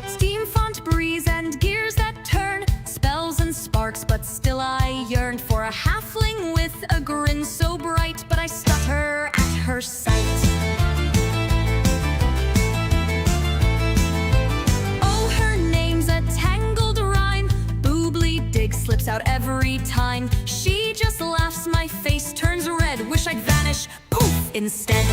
Steam, font, breeze, and gears that turn, spells and sparks, but still I yearned for a halfling with a grin so bright, but I stutter at her sight. Oh, her name's a tangled rhyme, boobly dig slips out every time. She just laughs, my face turns red, wish I'd vanish, poof, instead.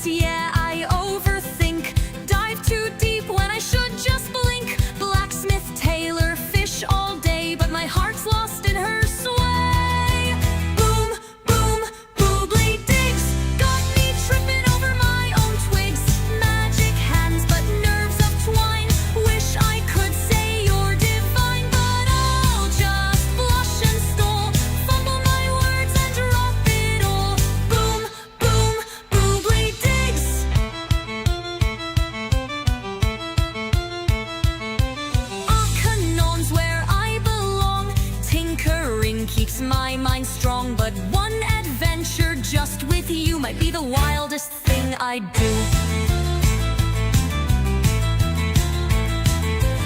Yeah, I overthink, dive too deep when I should just blink. Blacksmith, tailor, fish all day, but my heart's lost in her sway. Boom, boom, boobly digs, got me tripping over my own twigs. Magic hands, but nerves of twine. Wish I could say you're divine, but I'll just blush and stall, fumble my words and drop it all. Boom, boom, boobly digs. Arcanon's where I belong. Tinkering keeps my mind strong, but one adventure just with you might be the wildest thing I do.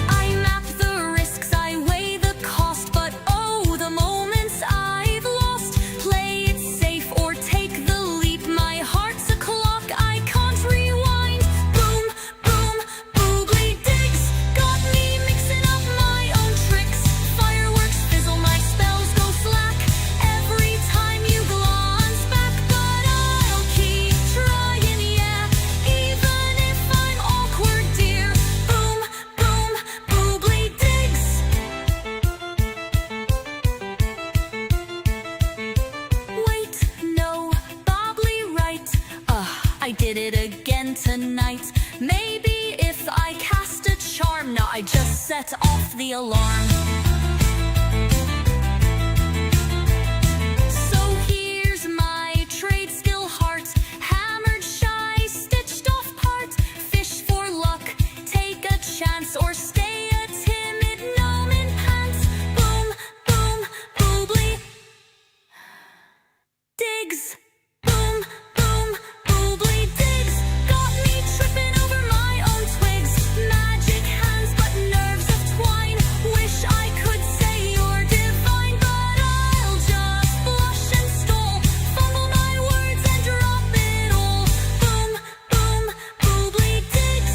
I map the risks, I weigh the cost, but oh, the moments I've lost. Play it safe or take the leap, my heart's a clock I can't rewind. Boom, boom, boobly digs, got me mixing up my own tricks. Fireworks fizzle, my spells go slack every time you glance back, but I'll keep trying, yeah, even if I'm awkward, dear. Boom, boom, boobly digs. Wait, no, bobbly right. I did it again tonight. Maybe if I cast a charm, no, I just set off the alarm. So here's my trade skill heart, hammered shy, stitched off part. Fish for luck, take a chance, or stay a timid gnome in pants. Boom, boom, boobly digs. Boom, boom, boobly digs, got me tripping over my own twigs. Magic hands, but nerves of twine. Wish I could say you're divine, but I'll just blush and stall, fumble my words and drop it all. Boom, boom, boobly digs.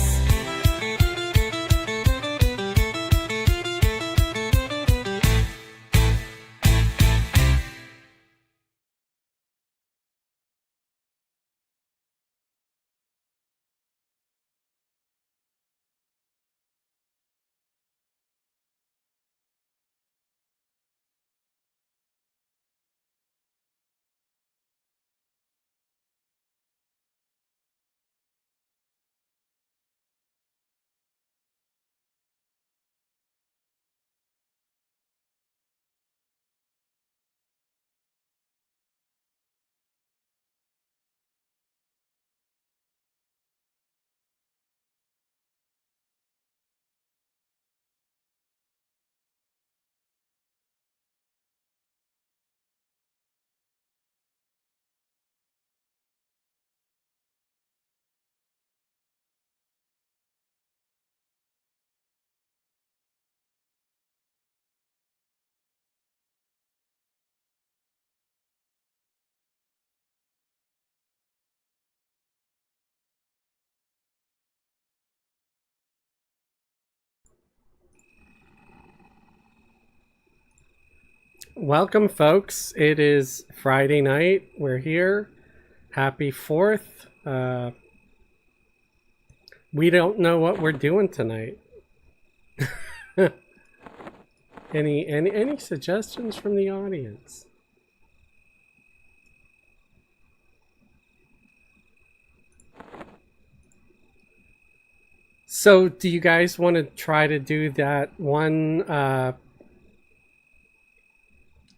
Welcome, folks. It is Friday night. We're here. Happy 4th. We don't know what we're doing tonight. Any suggestions from the audience? So do you guys want to try to do that one,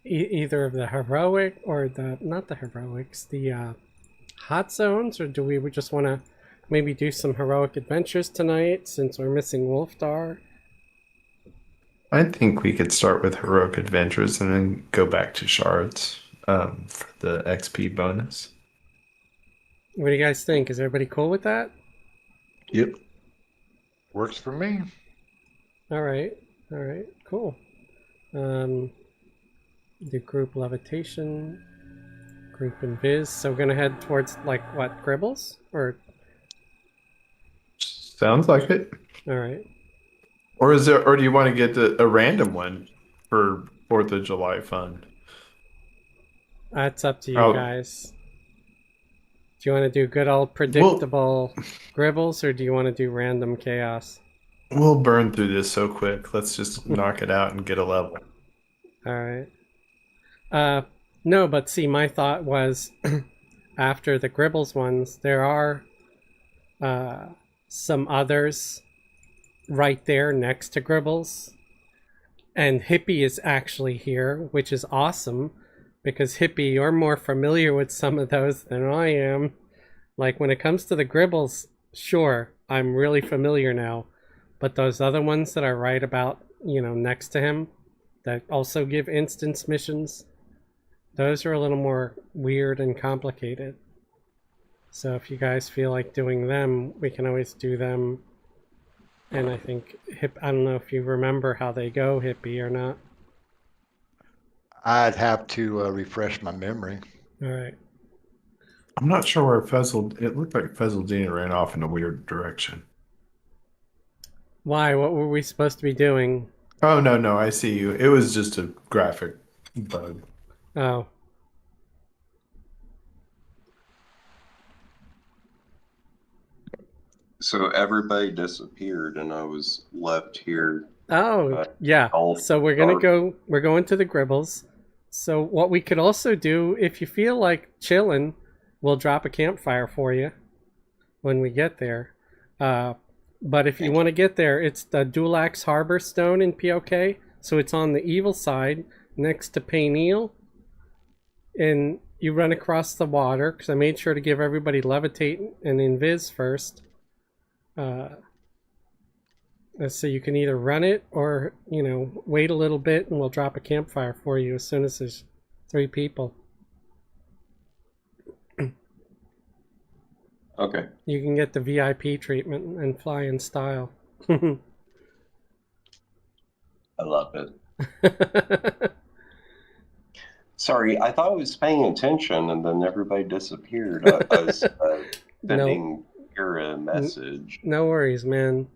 either of the heroic or not the heroics, the hot zones, or do we just want to maybe do some heroic adventures tonight since we're missing Wolfdar? I think we could start with heroic adventures and then go back to shards for the XP bonus. What do you guys think? Is everybody cool with that? Yep. Works for me. All right. All right. Cool. Um, the group levitation, group invis. So we're gonna head towards like what? Gribbles? Or Sounds like it. all right. Or is there? Or do you want to get a random one for Fourth of July fun? That's up to you Oh, guys. Do you want to do good old we'll predictable Gribbles, or do you want to do random chaos? we'll burn through this so quick. Let's just knock it out and get a level. All right. Uh, no, but see, my thought was after the Gribbles ones, there are some others right there next to Gribbles. And Hippie is actually here, which is awesome because Hippie, you're more familiar with some of those than I am. Like when it comes to the Gribbles, sure, I'm really familiar now. But those other ones that are right about, next to him that also give instance missions, those are a little more weird and complicated. So if you guys feel like doing them, we can always do them. And I think I don't know if you remember how they go, Hippie, or not. I'd have to refresh my memory. All right. I'm not sure where Fezzle. It looked like Fezzeldina ran off in a weird direction. Why? What were we supposed to be doing? Oh no, no, I see you. It was just a graphic bug. Oh. So everybody disappeared, and I was left here. Oh, yeah. All So we're going to the Gribbles. So what we could also do, if you feel like chilling, we'll drop a campfire for you when we get there. But if you want to get there, it's the Dulax Harbor Stone in POK. So it's on the evil side next to Payneal. And you run across the water, because I made sure to give everybody levitate and invis first. So you can either run it or, wait a little bit and we'll drop a campfire for you as soon as there's 3 people. Okay. You can get the VIP treatment and fly in style. I love it. Sorry, I thought I was paying attention, and then everybody disappeared. I was sending Kira a message. No worries, man.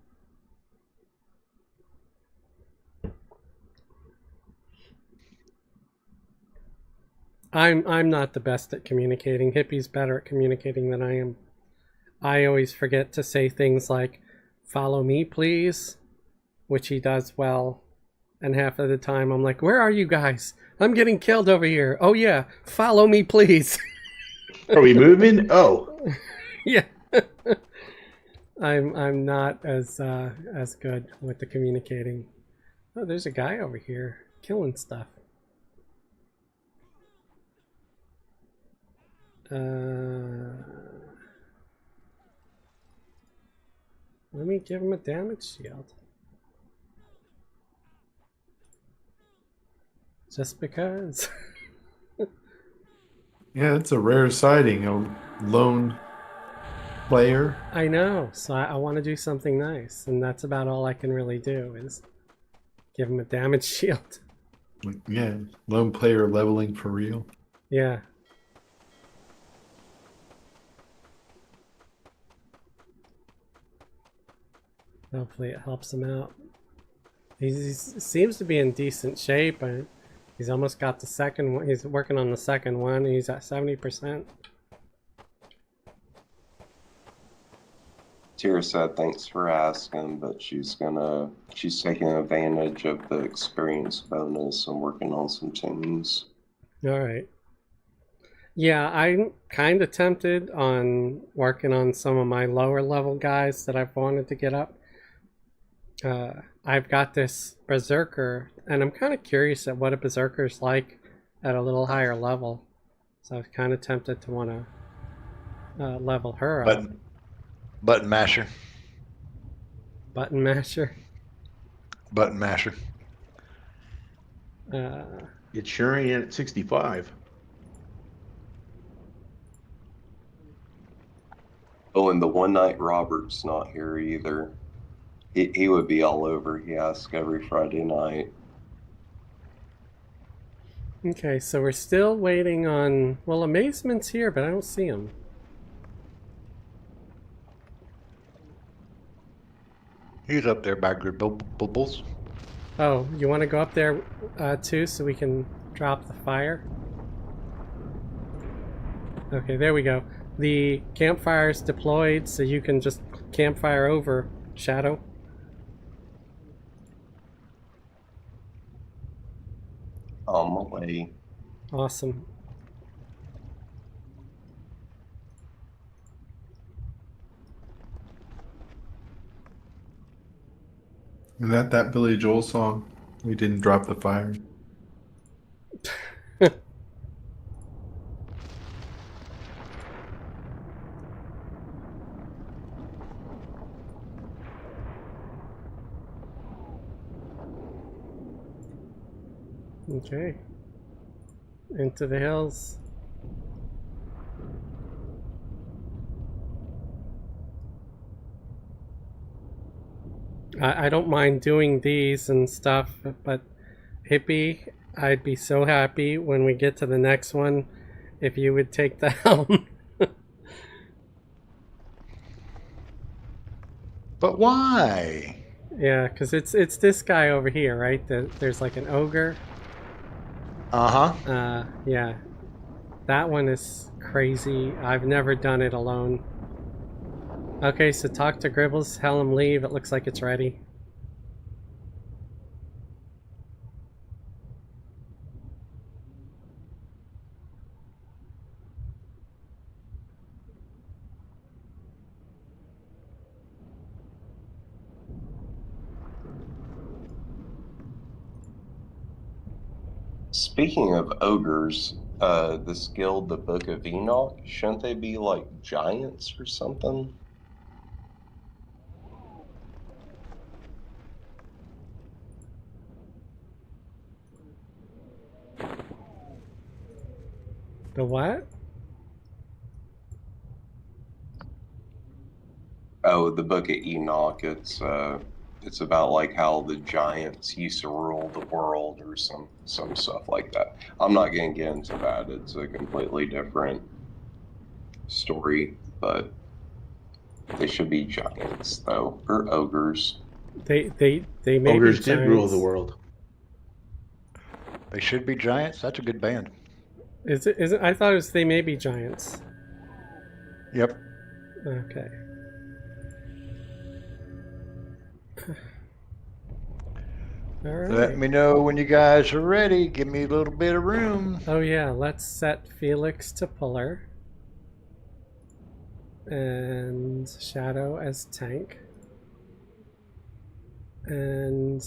I'm not the best at communicating. Hippie's better at communicating than I am. I always forget to say things like, "Follow me, please," which he does well. And half of the time I'm like, "Where are you guys? I'm getting killed over here. Oh yeah, follow me, please." Are we moving? Oh, Yeah. I'm not as good with the communicating. Oh, there's a guy over here killing stuff. Let me give him a damage shield. Just because. Yeah, it's a rare sighting. A lone player. I know, so I want to do something nice, and that's about all I can really do is give him a damage shield. Yeah, lone player leveling for real. Yeah. Hopefully it helps him out. He seems to be in decent shape. He's almost got the second one. He's working on the second one. He's at 70%. Tira said thanks for asking, but she's taking advantage of the experience bonus and working on some tunes. All right. Yeah, I'm kind of tempted on working on some of my lower level guys that I've wanted to get up. I've got this Berserker, and I'm kind of curious at what a Berserker's like at a little higher level. So I was kind of tempted to want to level her up. Button masher. Button masher. Button masher. It's sure ain't at 65. Oh, and the one night Robert's not here either. He would be all over. He asks every Friday night. Okay, so we're still waiting on... Well, Amazement's here, but I don't see him. He's up there by good bubbles. Oh, you want to go up there too so we can drop the fire? Okay, there we go. The campfire's deployed, so you can just campfire over Shadow. On my way. Awesome. Is that Billy Joel song? We didn't drop the fire. Okay. Into the hills. I don't mind doing these and stuff, but Hippie, I'd be so happy when we get to the next one if you would take the helm. But why? Yeah, because it's this guy over here, right? There's like an ogre. Uh-huh. Yeah. That one is crazy. I've never done it alone. Okay, so talk to Gribbles, tell him leave. It looks like it's ready. Speaking of ogres, this guild, the Book of Enoch, shouldn't they be like giants or something? The what? Oh, the Book of Enoch. It's about like how the giants used to rule the world or some stuff like that. I'm not gonna get into that. It's a completely different story, but they should be giants though, or ogres. They may Ogres be did rule giants. the world. They should be giants. That's a good band. Is it? I thought it was they may be giants. Yep. Okay. All right. Let me know when you guys are ready. Give me a little bit of room. Oh yeah, let's set Felix to puller. And Shadow as tank. And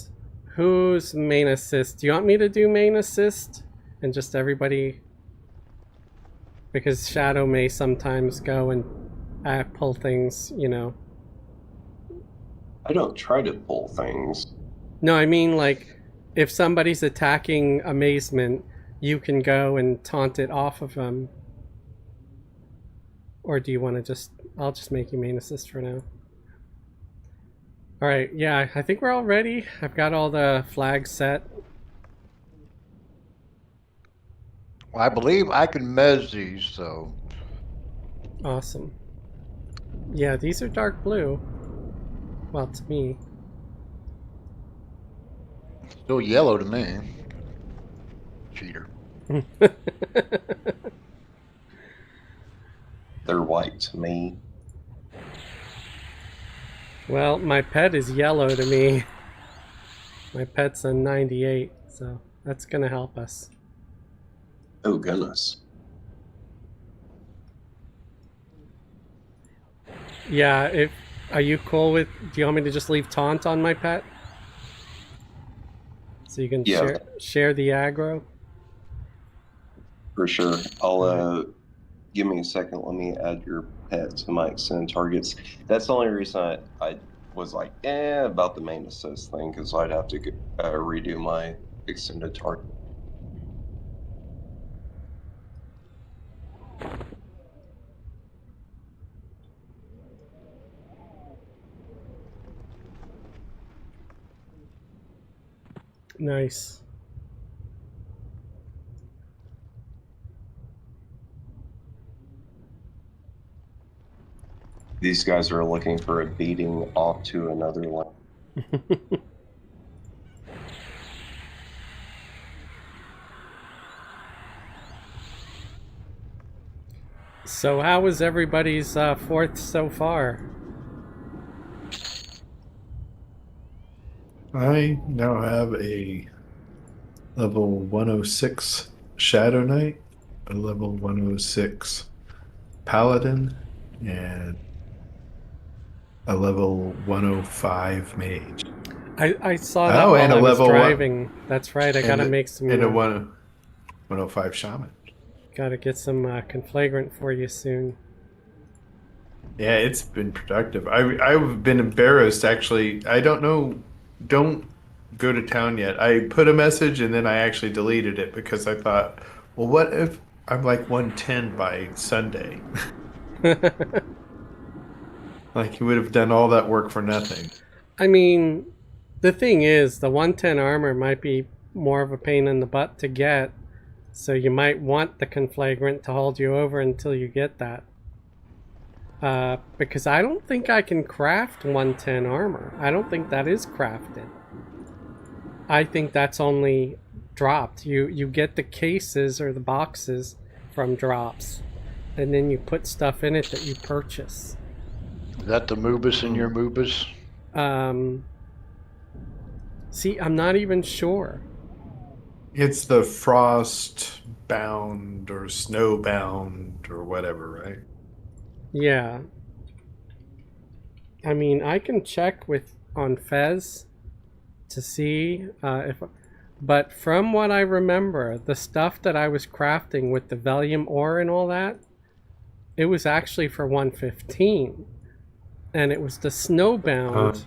who's main assist? Do you want me to do main assist? And just everybody... Because Shadow may sometimes go and pull things, you know. I don't try to pull things. No, I mean like, if somebody's attacking Amazement, you can go and taunt it off of them. Or do you want to just... I'll just make you main assist for now. Alright, yeah, I think we're all ready. I've got all the flags set. Well, I believe I can mez these, so. Awesome. Yeah, these are dark blue. Well, to me. Still yellow to me. Cheater. They're white to me. Well, my pet is yellow to me. My pet's a 98, so that's gonna help us. Oh goodness. Yeah, are you cool with... Do you want me to just leave taunt on my pet? So you can Yeah. share the aggro? For sure. I'll give me a second. Let me add your pet to my extended targets. That's the only reason I was like, about the main assist thing, because I'd have to redo my extended target. Nice. These guys are looking for a beating off to another lane. So how was everybody's 4th so far? I now have a level 106 Shadow Knight, a level 106 Paladin, and a level 105 Mage. I saw that Oh, while and a I was level driving. That's right. I gotta make some. And a 105 Shaman. Gotta get some conflagrant for you soon. Yeah, it's been productive. I've been embarrassed actually. I don't know. Don't go to town yet. I put a message and then I actually deleted it because I thought, well, what if I'm like 110 by Sunday? Like you would have done all that work for nothing. I mean, the thing is, the 110 armor might be more of a pain in the butt to get, so you might want the conflagrant to hold you over until you get that. Because I don't think I can craft 110 armor. I don't think that is crafted. I think that's only dropped. You get the cases or the boxes from drops, and then you put stuff in it that you purchase. Is that the Moobus in your Moobus? See, I'm not even sure. It's the frost bound or snow bound or whatever, right? Yeah. I mean, I can check on Fez to see if... But from what I remember, the stuff that I was crafting with the Velium ore and all that, it was actually for 115. And it was the snowbound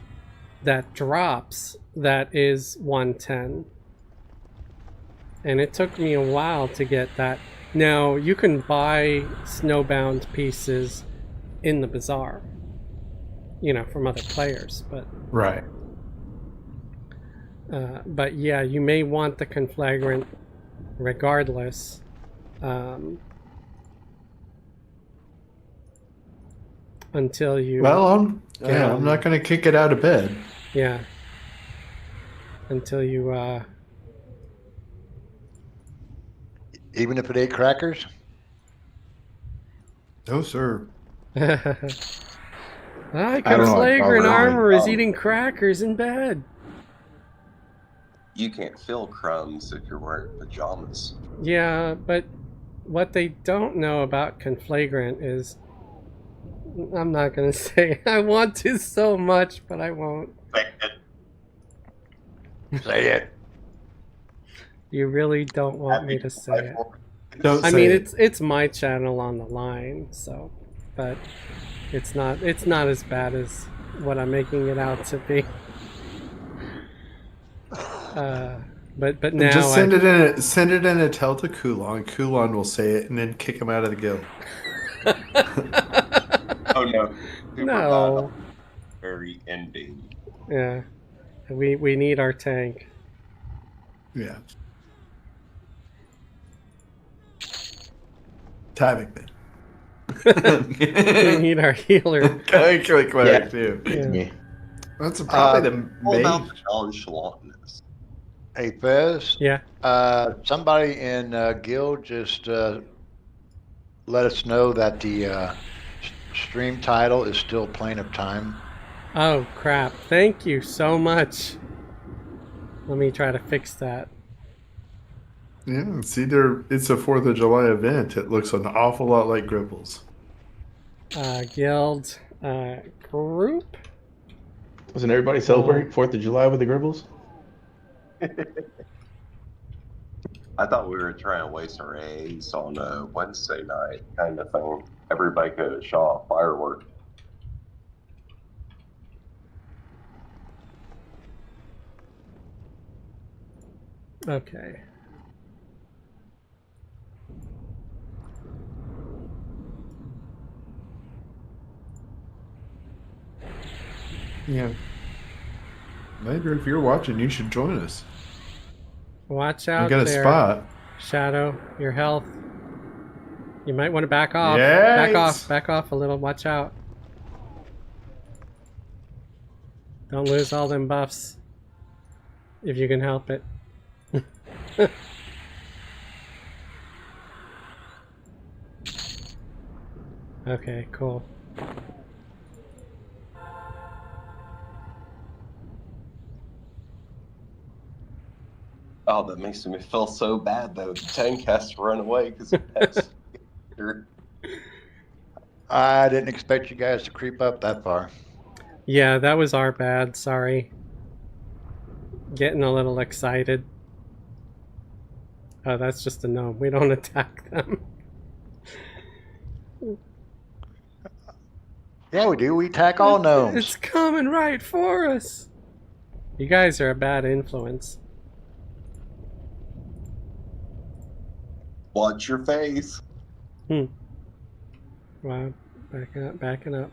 that drops that is 110. And it took me a while to get that. Now, you can buy snowbound pieces in the bazaar, you know, from other players, but... Right. But yeah, you may want the conflagrant regardless. Until you... Well, I'm not going to kick it out of bed. Yeah. Until you... Even if it ate crackers? No, sir. Conflagrant armor is eating crackers in bed. You can't feel crumbs if you're wearing pajamas. Yeah, but what they don't know about conflagrant is... I'm not going to say. I want to so much, but I won't. Say it. You really don't want me to say it. Don't I say mean, it. it's my channel on the line, so... But it's not as bad as what I'm making it out to be. But now Just send it in a tell to Kulon. Kulon will say it and then kick him out of the guild. Oh no. No. Very ending. Yeah. We need our tank. Yeah. Timing then. We need our healer. Cleric too. It's me. That's probably the All main. about the nonchalantness. Hey, Fez. Yeah. Somebody in Guild just let us know that the stream title is still Plane of Time. Oh, crap. Thank you so much. Let me try to fix that. Yeah, it's either it's a 4th of July event. It looks an awful lot like Gribbles. Guild group? Wasn't everybody celebrating 4th of July with the Gribbles? I thought we were trying to waste our A's on a Wednesday night kind of thing. Everybody could have shot off fireworks. Okay. Yeah. Later, if you're watching, you should join us. Watch I out got a there, spot. Shadow. Your health. You might want to back off. Yes! Back off a little. Watch out. Don't lose all them buffs. If you can help it. Okay, cool. Oh, that makes me feel so bad though. The tank has to run away because that's. I didn't expect you guys to creep up that far. Yeah, that was our bad. Sorry. Getting a little excited. Oh, that's just a gnome. We don't attack them. Yeah, we do. We attack all It's gnomes. coming right for us. You guys are a bad influence. Watch your face. Wow, backing up.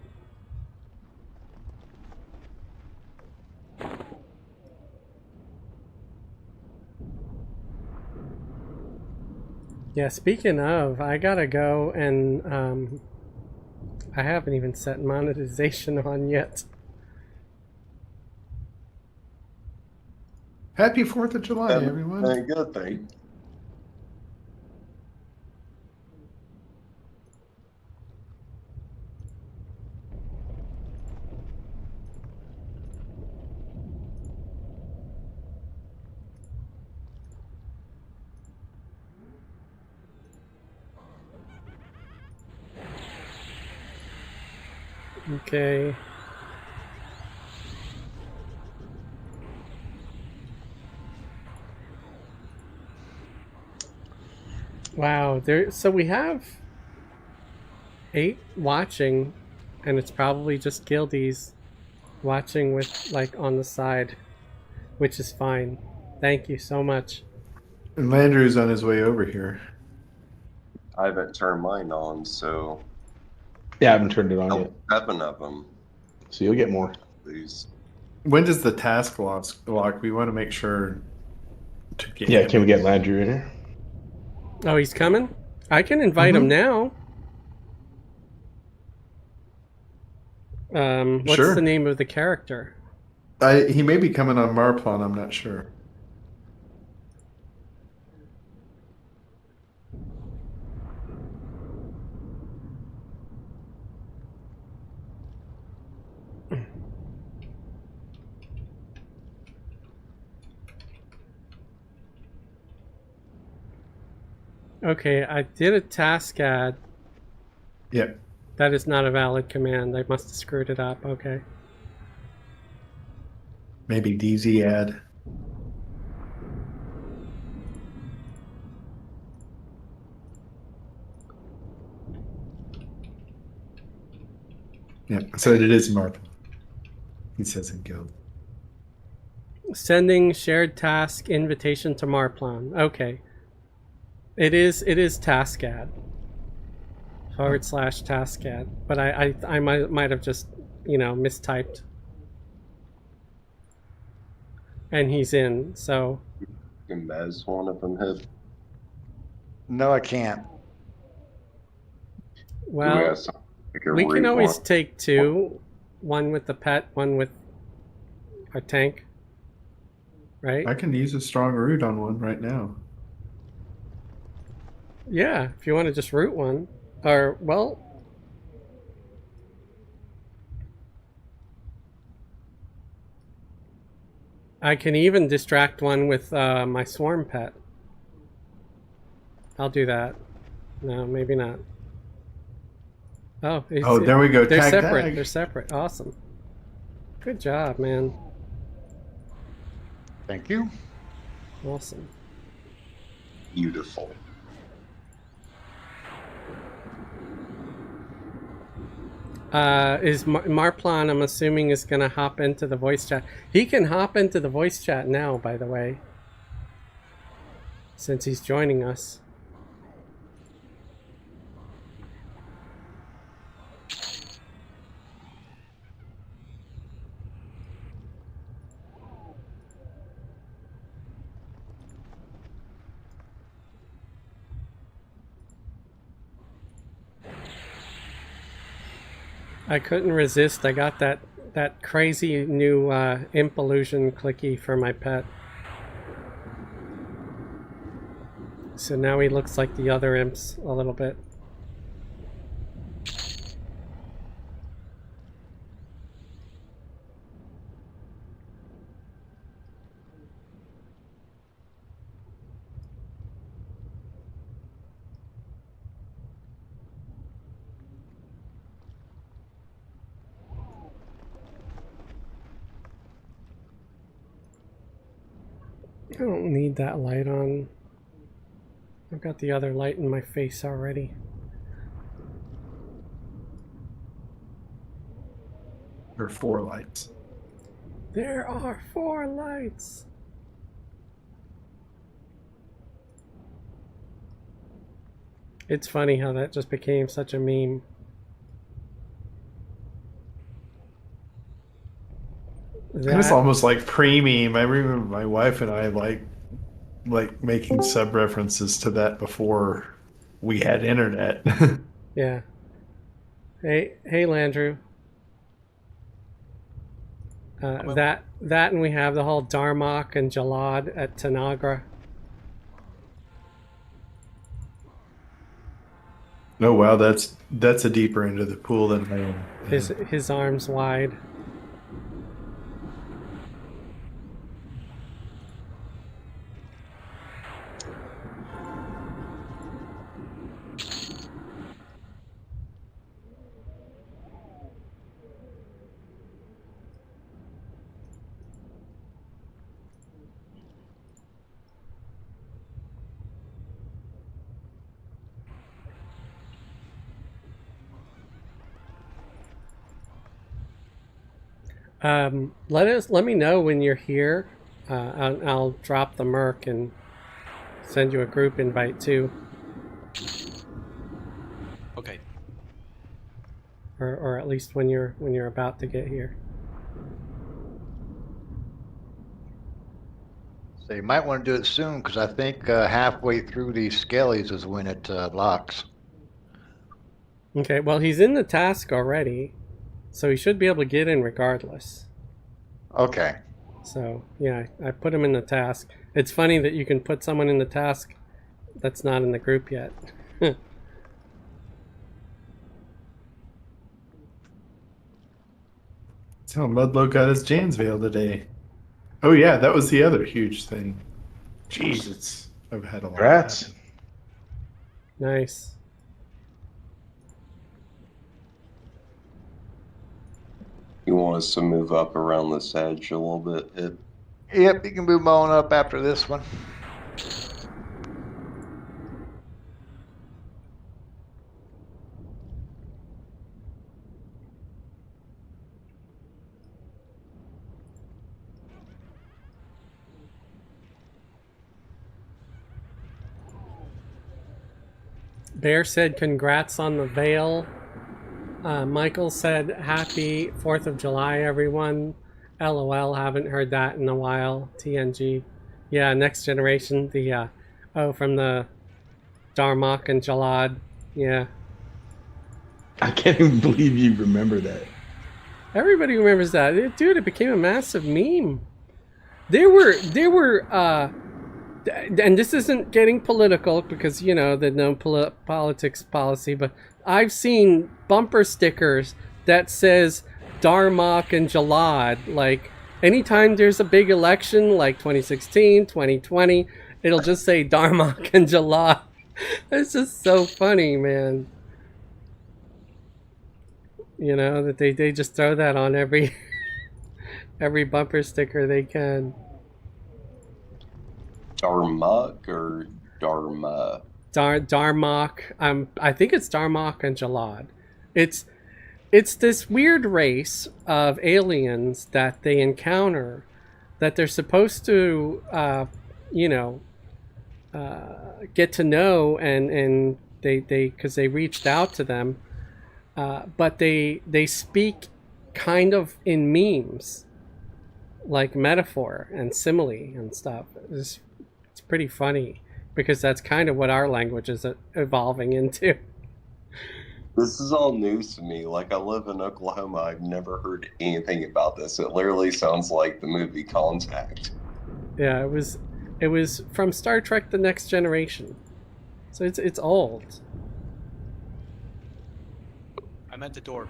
Yeah, speaking of, I gotta go and I haven't even set monetization on yet. Happy 4th of July, everyone. Good thing. Okay. Wow, so we have 8 watching, and it's probably just guildies watching with like on the side, which is fine. Thank you so much. And Landrew's on his way over here. I haven't turned mine on, so. Yeah, I haven't turned it on yet. 7 of them. So you'll get more. Please. When does the task lock? We want to make sure to get. Yeah, can we get Landrew in here? Oh, he's coming? I can invite him now. What's Sure. the name of the character? He may be coming on Marplon. I'm not sure. Okay, I did a task ad. Yep. That is not a valid command. I must have screwed it up. Okay. Maybe DZ ad. Yeah, so it is Marplon. He says in guild. Sending shared task invitation to Marplon. Okay. It is task ad. / task ad. But I might have just, mistyped. And he's in, so. Can Mez one of them hit? No, I can't. Well, we can always take 2. One with the pet, one with our tank. Right? I can use a strong root on one right now. Yeah, if you want to just root one. Or, well... I can even distract one with my swarm pet. I'll do that. No, maybe not. Oh, there we go. They're Tag separate. tag. They're separate. Awesome. Good job, man. Thank you. Awesome. Beautiful. Is Marplon, I'm assuming, is going to hop into the voice chat. He can hop into the voice chat now, by the way. since he's joining us. I couldn't resist. I got that crazy new imp illusion clicky for my pet. So now he looks like the other imps a little bit. I don't need that light on. I've got the other light in my face already. There are 4 lights. There are 4 lights. It's funny how that just became such a meme. It was almost like pre-meme. I remember my wife and I like making sub references to that before we had internet. Yeah. Hey, Landrew. That and we have the whole Darmok and Jalad at Tanagra. Oh wow, that's a deeper into the pool than I am. His arms wide. Let me know when you're here. I'll drop the Merc and send you a group invite too. Okay. Or at least when you're about to get here. So you might want to do it soon, because I think halfway through these skellies is when it locks. Okay, well he's in the task already, so he should be able to get in regardless. Okay. So yeah, I put him in the task. It's funny that you can put someone in the task that's not in the group yet. That's how Mudlow got his Janesvale today. Oh yeah, that was the other huge thing. Jesus, I've had a lot. Congrats. Nice. You want us to move up around this edge a little bit? Yep, you can move on up after this one. Bear said congrats on the veil. Michael said happy 4th of July, everyone. LOL, haven't heard that in a while. TNG. Yeah, Next Generation. The from the Darmok and Jalad. Yeah. I can't even believe you remember that. Everybody remembers that. Dude, it became a massive meme. There were and this isn't getting political because, you know, the no politics policy, but I've seen bumper stickers that says Darmok and Jalad. Like, anytime there's a big election, like 2016, 2020, it'll just say Darmok and Jalad. It's just so funny, man. You know, that they just throw that on every bumper sticker they can. Darmok or Dharma? Darmok. I think it's Darmok and Jalad. It's this weird race of aliens that they encounter that they're supposed to, you know, get to know, and they because they reached out to them, but they speak kind of in memes, like metaphor and simile and stuff. It's pretty funny because that's kind of what our language is evolving into. This is all news to me. Like, I live in Oklahoma. I've never heard anything about this. It literally sounds like the movie Contact. Yeah, it was from Star Trek: The Next Generation, so it's old. I'm at the door.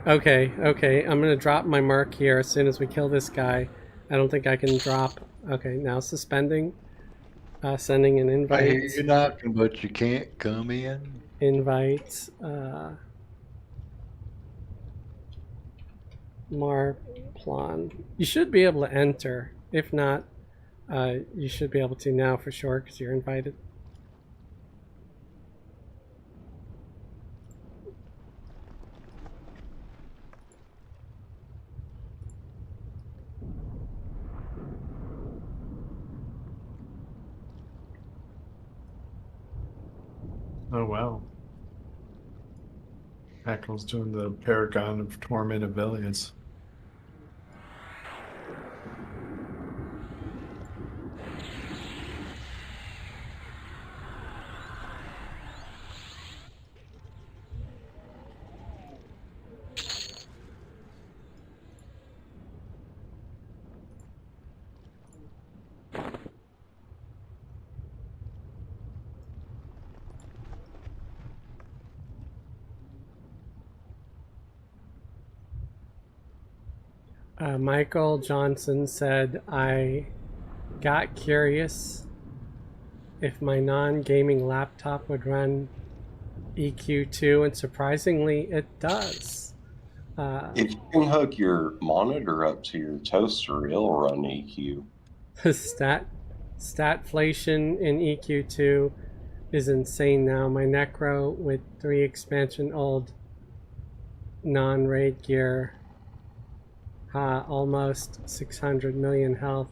Okay, I'm gonna drop my mark here as soon as we kill this guy. I don't think I can drop. Okay, now suspending, sending an invite. I hear you knocking, but you can't come in. Invite, Marplon. You should be able to enter. If not, you should be able to now for sure because you're invited. Oh, wow. Hackle's doing the Paragon of Torment of Villians. Michael Johnson said, I got curious if my non-gaming laptop would run EQ2, and surprisingly it does. If you can hook your monitor up to your toaster, it'll run EQ. Statflation in EQ2 is insane now. My Necro with 3 expansion old non-raid gear, almost 600 million health.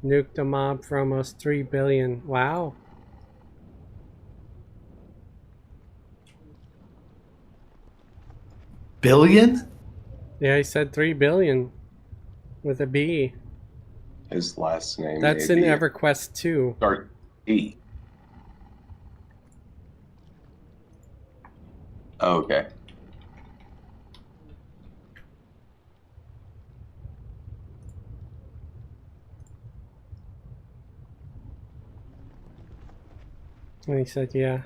Nuked a mob for almost 3 billion. Wow. Billion? Yeah, he said 3 billion with a B. His last name. That's in EverQuest 2. Start E. Oh, okay. And he said, yeah.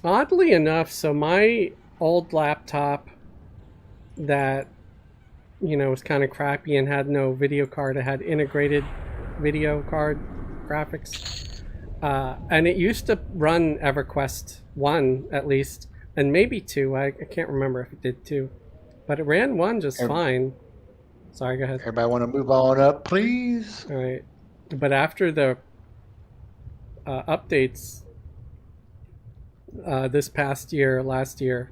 Oddly enough, so my old laptop that, you know, was kind of crappy and had no video card, it had integrated video card graphics. And it used to run EverQuest 1 at least, and maybe 2. I can't remember if it did 2. But it ran 1 just fine. Sorry, go ahead. Everybody want to move on up, please? All right. But after the updates this past year, last year,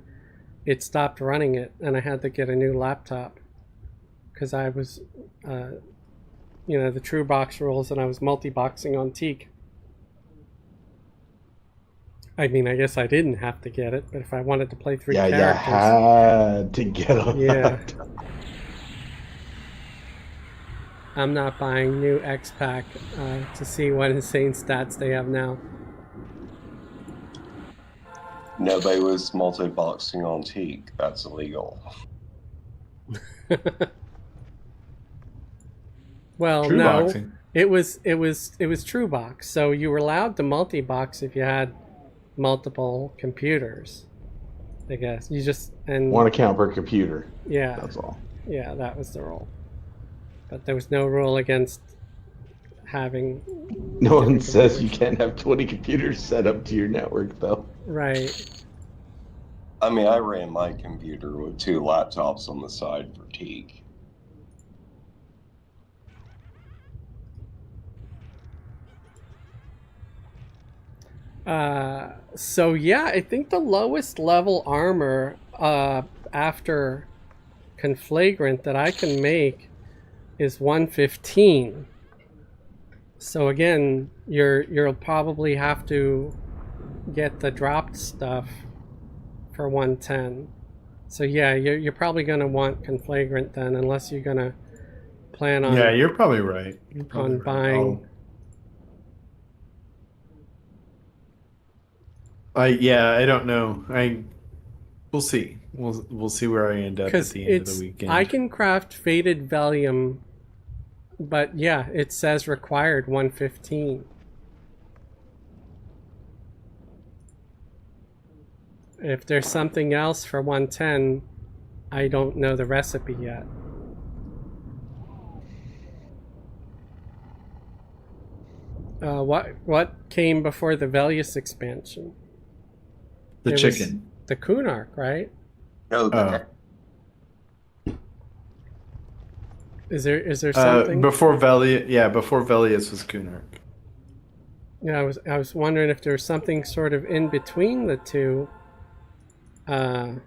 it stopped running it, and I had to get a new laptop because I was, you know, the true box rules, and I was multi-boxing on Teak. I mean, I guess I didn't have to get it, but if I wanted to play 3 characters, you had to get a laptop. I'm not buying new X-Pack to see what insane stats they have now. Nobody was multi-boxing on Teak. That's illegal. Well, True no, boxing. it was true box. So you were allowed to multi-box if you had multiple computers. I guess you just and 1 account per computer. yeah, That's all. yeah, that was the rule. But there was no rule against having. No one says you can't have 20 computers set up to your network, though. Right. I mean, I ran my computer with 2 laptops on the side for Teak. So yeah, I think the lowest level armor after Conflagrant that I can make is 115. So again, you'll probably have to get the dropped stuff for 110. So yeah, you're probably going to want Conflagrant then, unless you're going to plan on Yeah, you're probably right. You're probably on right. buying. I don't know. We'll see. We'll see where I end up at Because the end of the weekend. I can craft Faded Valium, but yeah, it says required 115. If there's something else for 110, I don't know the recipe yet. What came before the Velius expansion? The It was chicken. the Kunark, right? No, Is there something? Before Velius was Kunark. Yeah, I was wondering if there's something sort of in between the two. That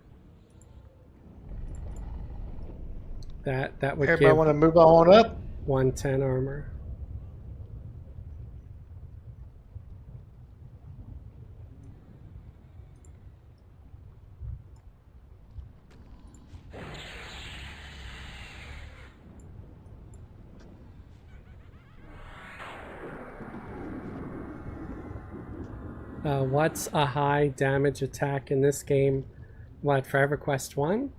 would Everybody give want to move on up? 110 armor. What's a high damage attack in this game? What, for EverQuest 1?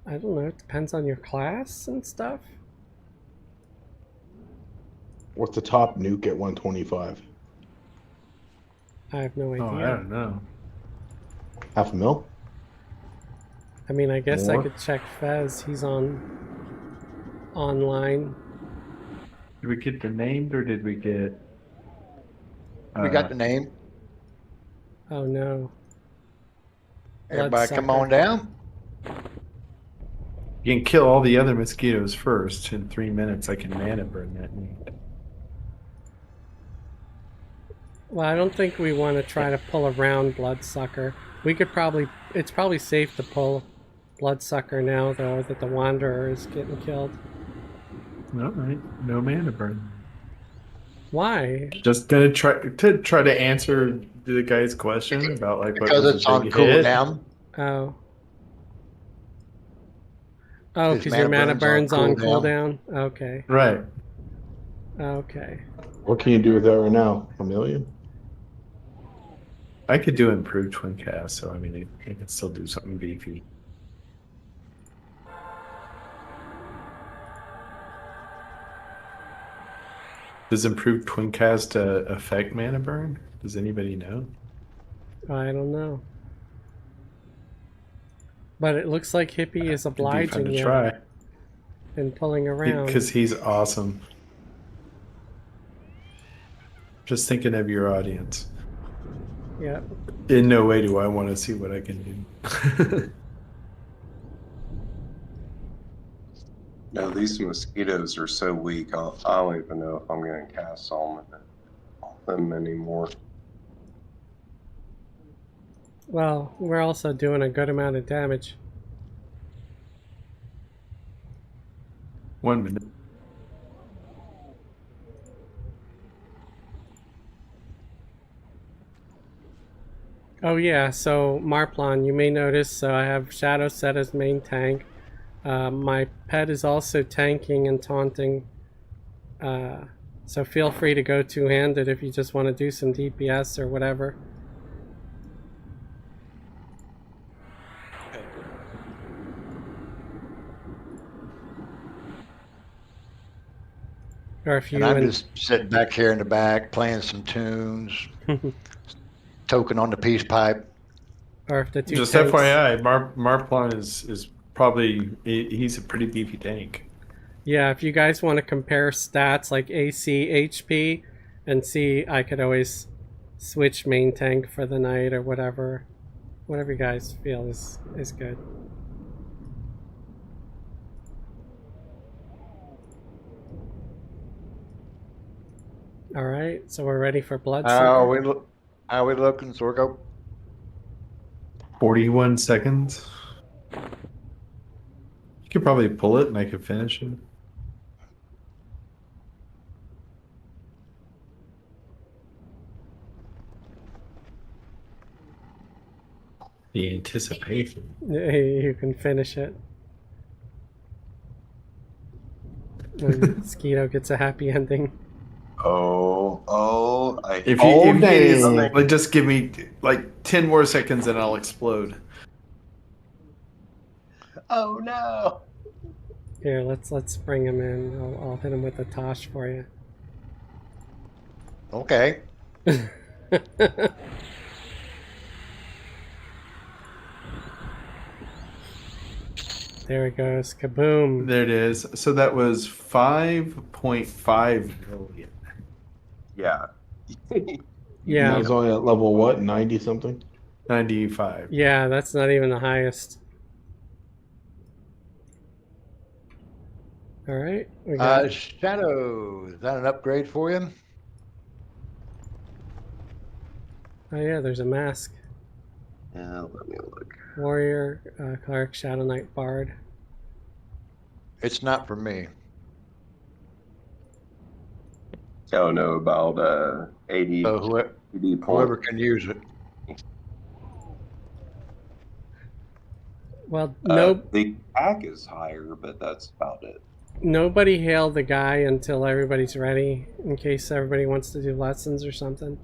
I don't know, it depends on your class and stuff. What's the top nuke at 125? I have no idea. Oh, I don't know. Half a mil? I mean, I guess I More? could check Fez. He's online. Did we get the named or did we get? We got the name. Oh no. Everybody come Bloodsucker. on down. You can kill all the other mosquitoes first. In 3 minutes, I can mana burn that need. Well, I don't think we want to try to pull around Bloodsucker. We could probably... It's probably safe to pull Bloodsucker now, though, that the Wanderer is getting killed. All right, no mana burn. Why? Just gonna try to answer the guy's question about like what Because was it's a on big hit. cooldown. Oh. Oh, His because your mana burns on cooldown. cooldown? Okay. Right. Okay. What can you do with that right now? A million? I could do improved twin cast, so I mean, I could still do something beefy. Does improved twin cast affect mana burn? Does anybody know? I don't know. But it looks like Hippie is It'd be fun obliging to you try and pulling around. because he's awesome. Just thinking of your audience. Yep. In no way do I want to see what I can do. no, these mosquitoes are so weak. I don't even know if I'm going to cast on them anymore. Well, we're also doing a good amount of damage. 1 minute. Oh yeah, so Marplon, you may notice, so I have Shadow set as main tank. My pet is also tanking and taunting. So feel free to go two-handed if you just want to do some DPS or whatever. Okay. Or if you And I'm just sitting back here in the back playing some tunes, token on the peace pipe. or if the two Just tanks, FYI, Marplon is probably he's a pretty beefy tank. yeah, if you guys want to compare stats like AC, HP, and see, I could always switch main tank for the night or whatever. Whatever you guys feel is good. All right, so we're ready for Bloodsucker. How we looking, Zorgo? 41 seconds. You could probably pull it and I could finish it. The anticipation. You can finish it. And Mosquito gets a happy ending. I If Oh, you dang. like, just give me like 10 more seconds and I'll explode. oh no. Here, let's bring him in. I'll hit him with the tosh for you. Okay. There it goes. Kaboom. There it is. So that was 5.5 million. Yeah. Yeah. And I was only at level what, 90 something? 95. Yeah, that's not even the highest. All right. We got Shadow, is that an upgrade for you? Oh yeah, there's a mask. Let me look. Warrior, Cleric, Shadow Knight, Bard. It's not for me. Oh no, about 80, So 80 whoever points. can use it. Well, no, The attack is higher, but that's about it. nobody hail the guy until everybody's ready, in case everybody wants to do lessons or something.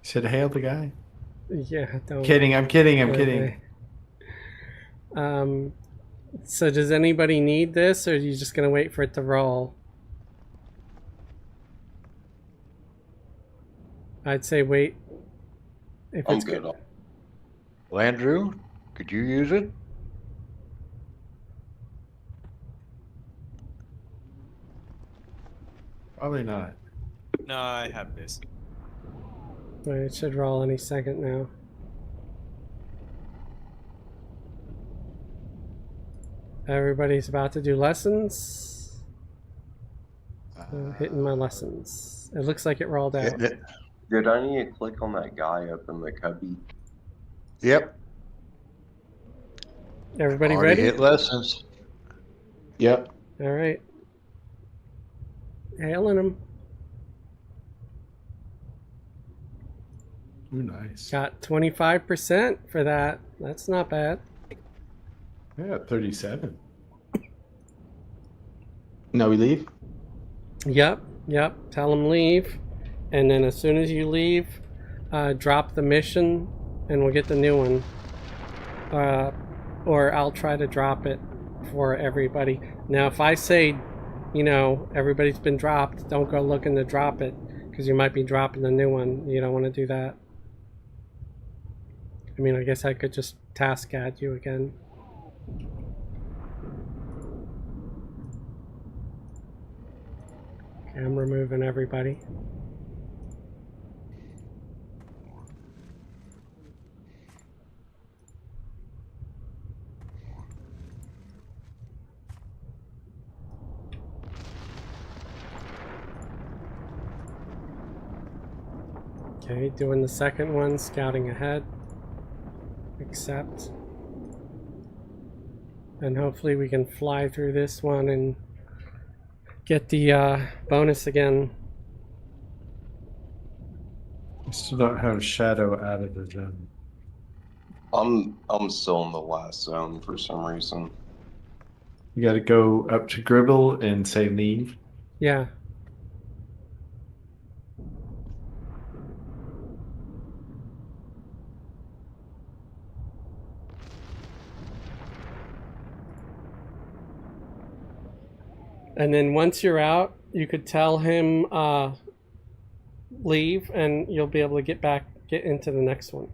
Should hail the guy. Yeah, don't. Kidding, I'm kidding, I'm Okay. kidding. So does anybody need this, or are you just gonna wait for it to roll? I'd say wait. If I'm it's good. Landrew, could you use it? Probably not. No, I have this. Wait, it should roll any second now. Everybody's about to do lessons. Hitting my lessons. It looks like it rolled out. Did I need to click on that guy up in the cubby? Yep. Everybody Already ready? hit lessons. Yep. All right. Hailing them. Ooh, nice. Got 25% for that. That's not bad. Yeah, 37. Now we leave? Yep. Tell them leave. And then as soon as you leave, drop the mission and we'll get the new one. Or I'll try to drop it for everybody. Now, if I say, everybody's been dropped, don't go looking to drop it, because you might be dropping the new one. You don't want to do that. I mean, I guess I could just task add you again. Okay, I'm removing everybody. Okay, doing the second one, scouting ahead. Accept. And hopefully we can fly through this one and get the bonus again. I still don't have Shadow out of the zone. I'm still in the last zone for some reason. You got to go up to Gribble and say leave. Yeah. And then once you're out, you could tell him leave, and you'll be able to get into the next one.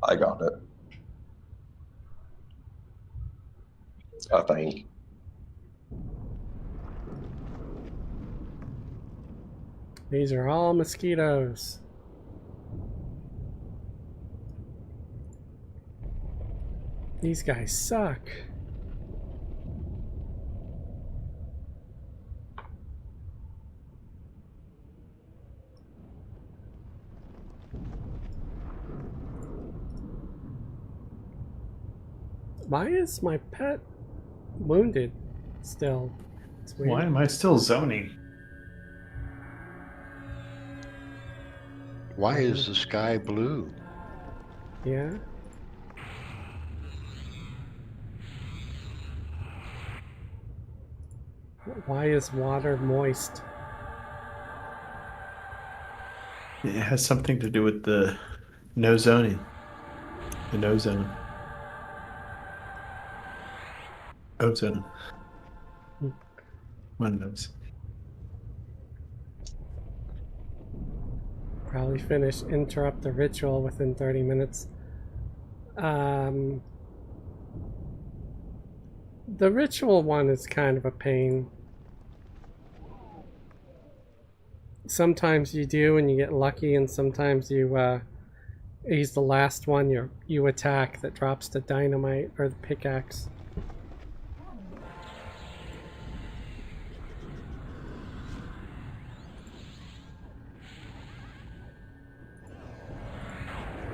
I got it. I think. These are all mosquitoes. These guys suck. Why is my pet wounded still? It's weird. Why am I still zoning? Why is the sky blue? Yeah. Why is water moist? It has something to do with the no zoning. The no zone. Ozone. One of those. Probably finish interrupt the ritual within 30 minutes. The ritual one is kind of a pain. Sometimes you do and you get lucky, and sometimes you use the last one you attack that drops the dynamite or the pickaxe.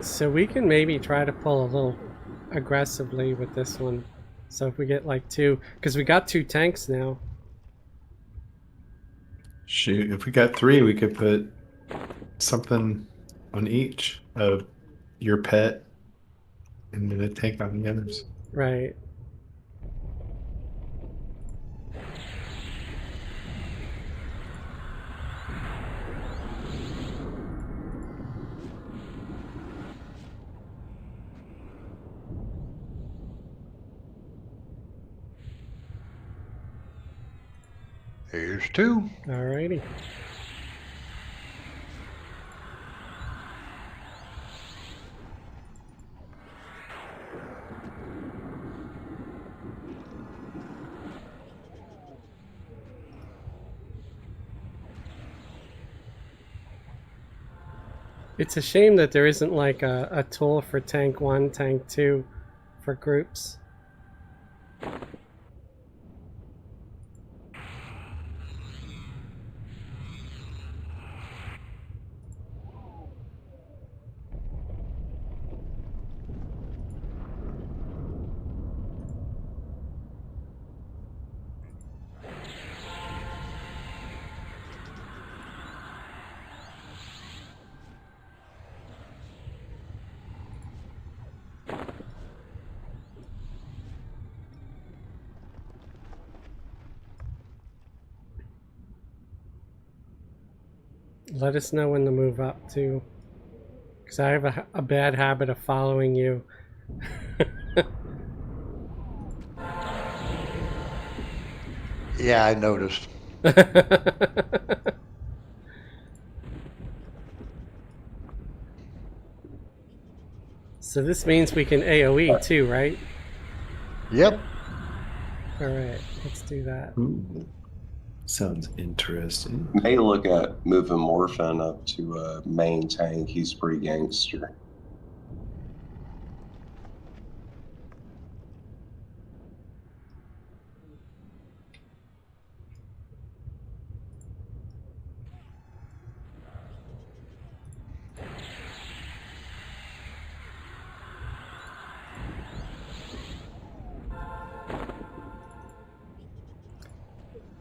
So we can maybe try to pull a little aggressively with this one. So if we get like 2, because we got 2 tanks now. Shoot, if we got 3, we could put something on each of your pet and then a tank on the others. Right. Here's 2. Alrighty. It's a shame that there isn't like a tool for tank 1, tank 2 for groups. Let us know when to move up too, because I have a bad habit of following you. Yeah, I noticed. So this means we can AoE too, right? Yep. Alright, let's do that. Ooh, sounds interesting. May look at moving Morphin up to a main tank. He's pretty gangster.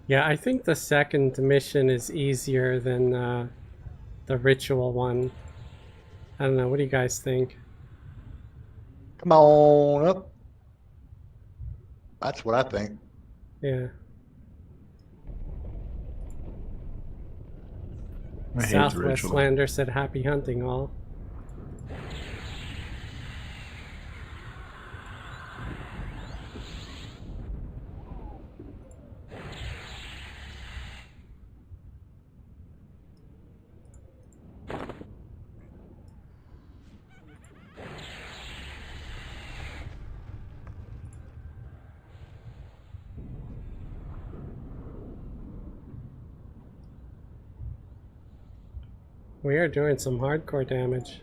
Yeah, I think the second mission is easier than the ritual one. I don't know, what do you guys think? Come on up. That's what I think. Yeah. I hate the Southwest ritual. Lander said happy hunting all. We are doing some hardcore damage.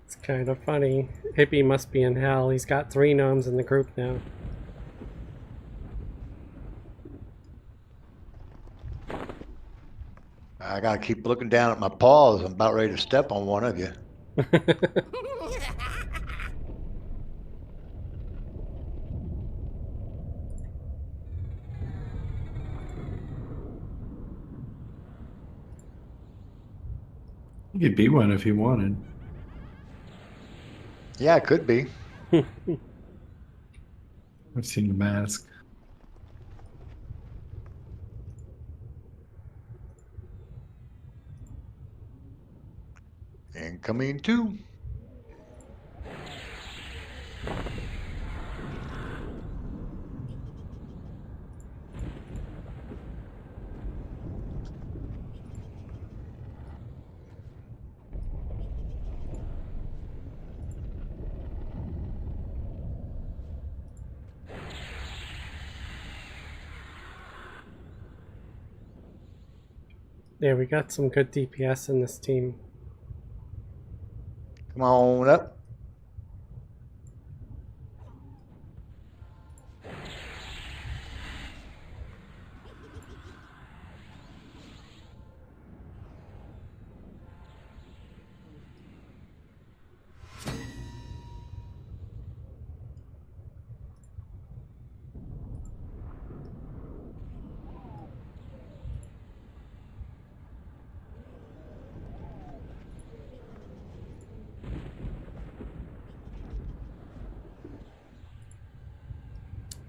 It's kind of funny. Hippie must be in hell. He's got 3 gnomes in the group now. I gotta keep looking down at my paws. I'm about ready to step on one of you. You could be one if you wanted. Yeah, it could be. I've seen the mask. Incoming 2. Yeah, we got some good DPS in this team. Come on up.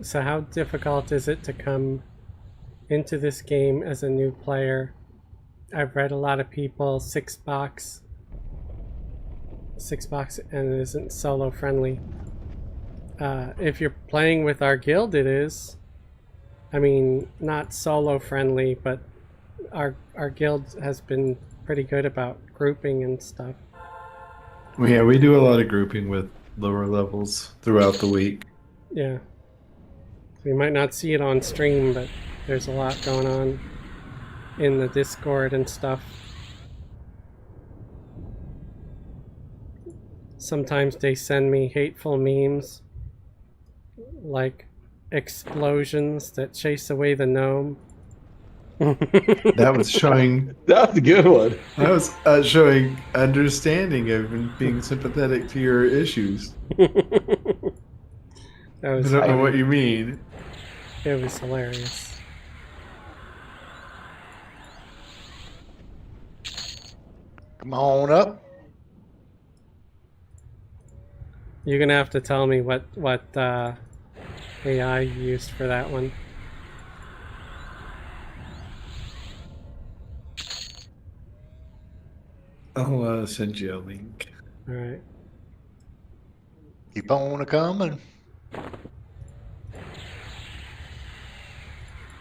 So how difficult is it to come into this game as a new player? I've read a lot of people, 6-box, and it isn't solo friendly. If you're playing with our guild, it is. I mean, not solo friendly, but our guild has been pretty good about grouping and stuff. Well, yeah, we do a lot of grouping with lower levels throughout the week. Yeah. So you might not see it on stream, but there's a lot going on in the Discord and stuff. Sometimes they send me hateful memes, like explosions that chase away the gnome. That was showing. That was a good one. That was showing understanding of and being sympathetic to your issues. That I was don't know funny. what you mean. It was hilarious. Come on up. You're gonna have to tell me what AI you used for that one. I'll send you a link. All right. Keep on coming.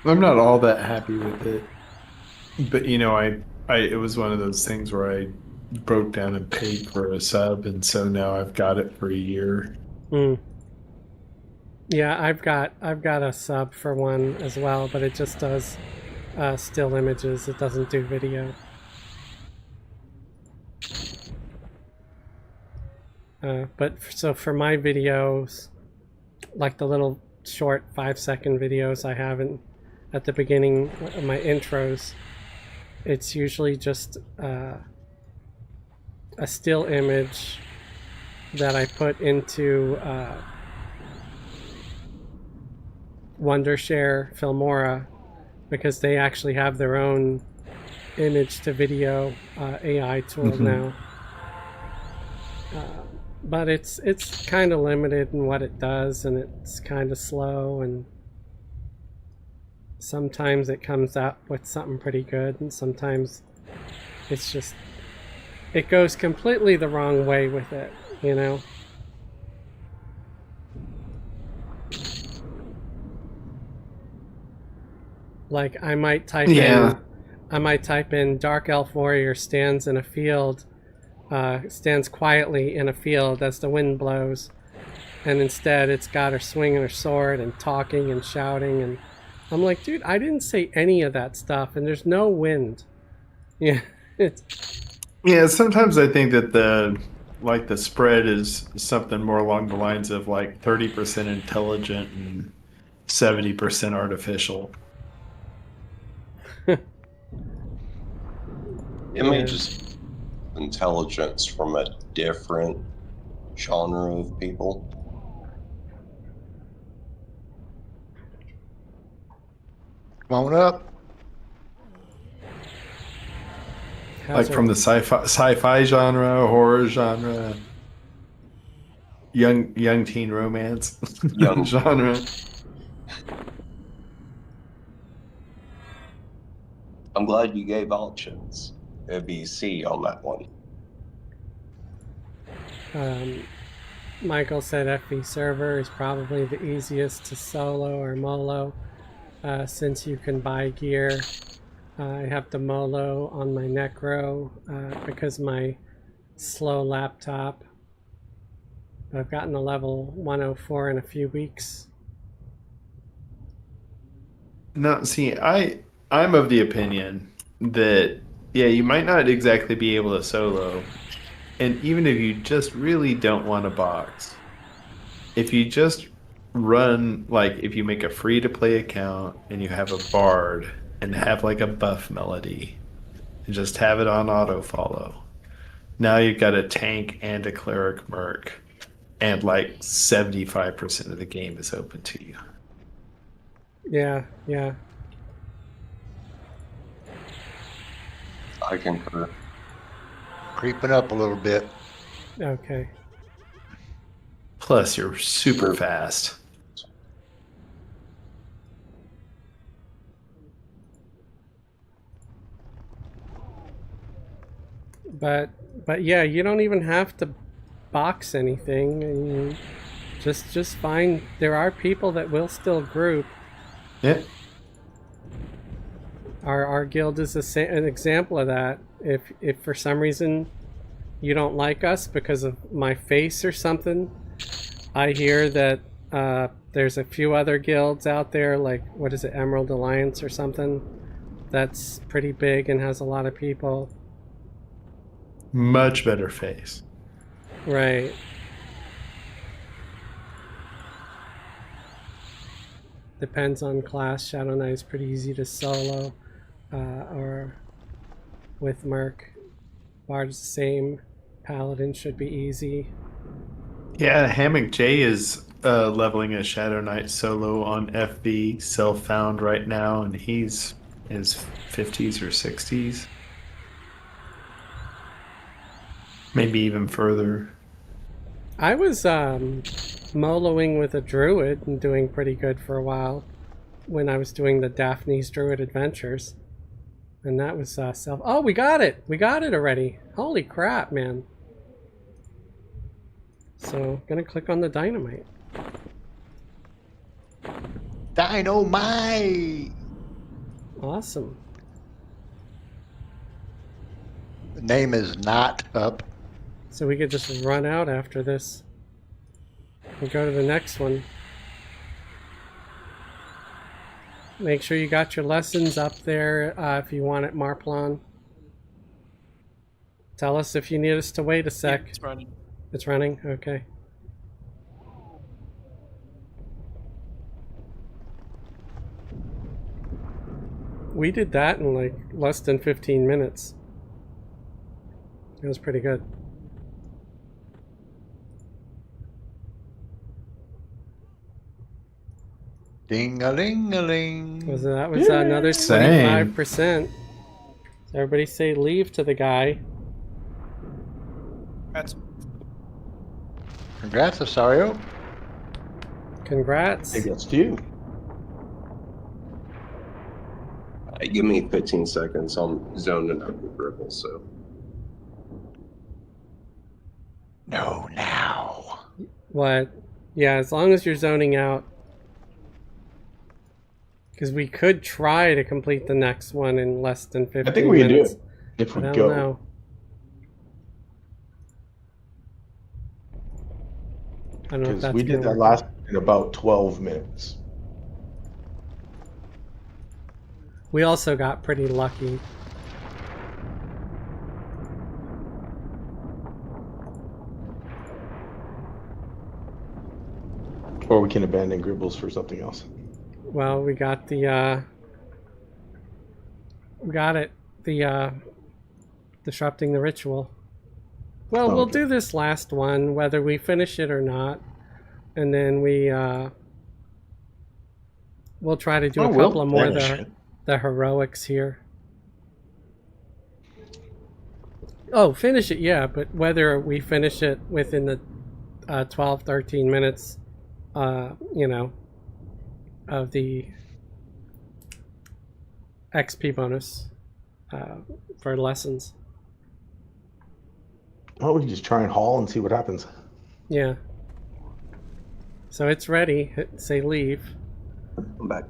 I'm not all that happy with it, but you know, it was one of those things where I broke down and paid for a sub, and so now I've got it for a year. Yeah, I've got a sub for one as well, but it just does still images. It doesn't do video. So for my videos, like the little short 5-second videos I have at the beginning of my intros, it's usually just a still image that I put into Wondershare Filmora, because they actually have their own image to video AI tool now. But it's kind of limited in what it does, and it's kind of slow, and sometimes it comes up with something pretty good, and sometimes it's just, it goes completely the wrong way with it, you know? Like I might type in Dark Elf Warrior stands in a field, stands quietly in a field as the wind blows, and instead it's got her swinging her sword and talking and shouting, and I'm like, dude, I didn't say any of that stuff, and there's no wind. Yeah, Yeah, sometimes I think that the spread is something more along the lines of like 30% intelligent and 70% artificial. It may just intelligence from a different genre of people. Come on up. Like from the sci-fi genre, horror genre, young teen romance Young genre. I'm glad you gave options. A, B, C on that one. Michael said FB server is probably the easiest to solo or molo since you can buy gear. I have the molo on my Necro because my slow laptop. I've gotten to level 104 in a few weeks. No, see, I'm of the opinion that yeah, you might not exactly be able to solo, and even if you just really don't want a box, if you just run like if you make a free to play account and you have a bard and have like a buff melody and just have it on auto follow, now you've got a tank and a cleric merc, and like 75% of the game is open to you. Yeah, yeah. I concur. Creeping up a little bit. Okay. Plus, you're super fast. But yeah, you don't even have to box anything. I mean, just find. There are people that will still group. Yeah. Our guild is an example of that. If for some reason you don't like us because of my face or something, I hear that there's a few other guilds out there, like what is it, Emerald Alliance or something, that's pretty big and has a lot of people. Much better face. Right. Depends on class. Shadow Knight is pretty easy to solo, or with Merc. Bard's the same. Paladin should be easy. Yeah, Hammock J is leveling a Shadow Knight solo on FB, self-found right now, and he's in his 50s or 60s. Maybe even further. I was moloing with a druid and doing pretty good for a while when I was doing the Daphne's Druid Adventures. And that was self... Oh, we got it! We got it already! Holy crap, man. So, gonna click on the dynamite. Dynamite! Awesome. The name is not up. So we could just run out after this and go to the next one. Make sure you got your lessons up there if you want it, Marplon. Tell us if you need us to wait a sec. It's running. It's running? Okay. We did that in like less than 15 minutes. It was pretty good. Ding-a-ling-a-ling. That was another 25%. Everybody say leave to the guy. That's Congrats, Asario. Congrats. I guess you. Give me 15 seconds. I'm zoning out with Ripple, so. No, now. What? Yeah, as long as you're zoning out. Because we could try to complete the next one in less than 15 minutes. I think we can do it if we I don't go. know. I don't know if Because that's we did gonna that work. last in about 12 minutes. We also got pretty lucky. Or we can abandon Gribbles for something else. Well, we got the we got it. The disrupting the ritual. Well, we'll Okay. do this last one, whether we finish it or not, and then we'll try to do a couple we'll of more of finish it. the heroics here. Oh, finish it, yeah, but whether we finish it within the 12, 13 minutes, you know, of the XP bonus for lessons. Oh, we can just try and haul and see what happens. Yeah. So it's ready. Say leave. I'm back.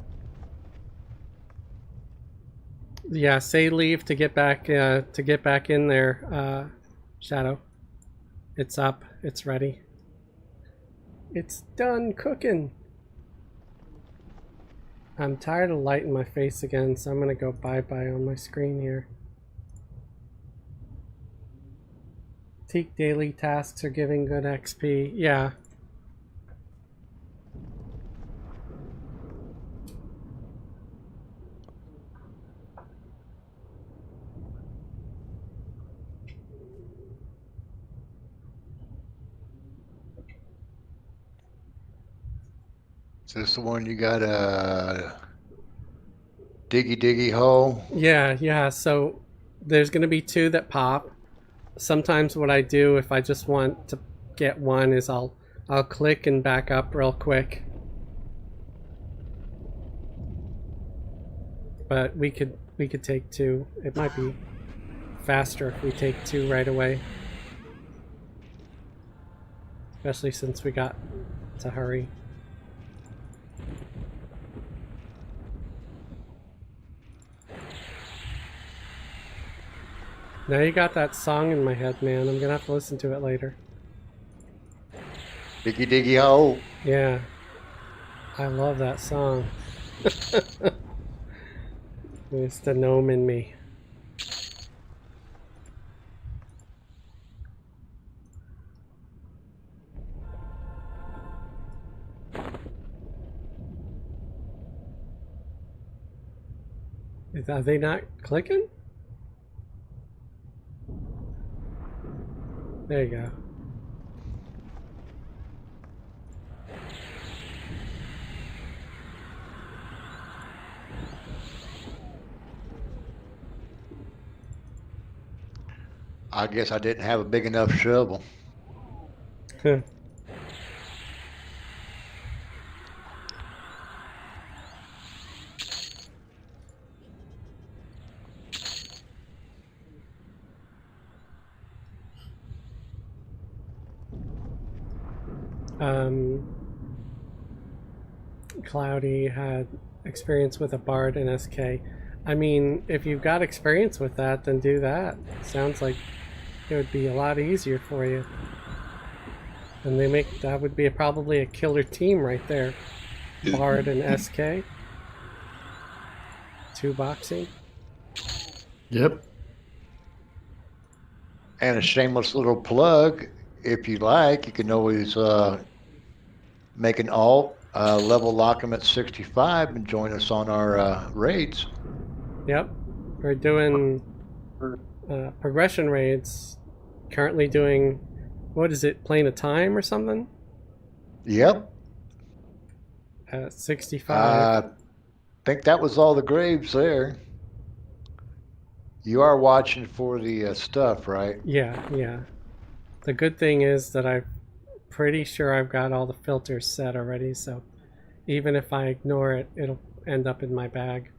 Yeah, say leave to get back in there, Shadow. It's up. It's ready. It's done cooking. I'm tired of lighting my face again, so I'm gonna go bye-bye on my screen here. Teak daily tasks are giving good XP. Yeah. Is this the one you got a diggy hole? Yeah. So there's gonna be 2 that pop. Sometimes what I do if I just want to get one is I'll click and back up real quick. But we could take 2. It might be faster if we take 2 right away. Especially since we got to hurry. Now you got that song in my head, man. I'm gonna have to listen to it later. Diggy hole. Yeah. I love that song. It's the gnome in me. Are they not clicking? There you go. I guess I didn't have a big enough shovel. Cloudy had experience with a bard in SK. I mean, if you've got experience with that, then do that. Sounds like it would be a lot easier for you. And that would be probably a killer team right there. Bard and SK. 2 boxing. Yep. And a shameless little plug, if you like, you can always make an alt, level lock them at 65 and join us on our raids. Yep. We're doing progression raids. Currently doing, what is it, Plane of Time or something? Yep. At 65. I think that was all the graves there. You are watching for the stuff, right? Yeah. The good thing is that I'm pretty sure I've got all the filters set already, so even if I ignore it, it'll end up in my bag.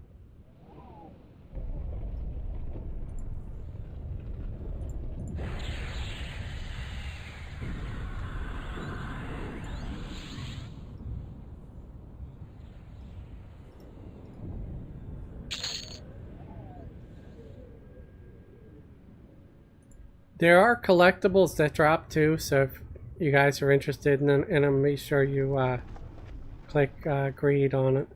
There are collectibles that drop too, so if you guys are interested in them, make sure you click greed on it.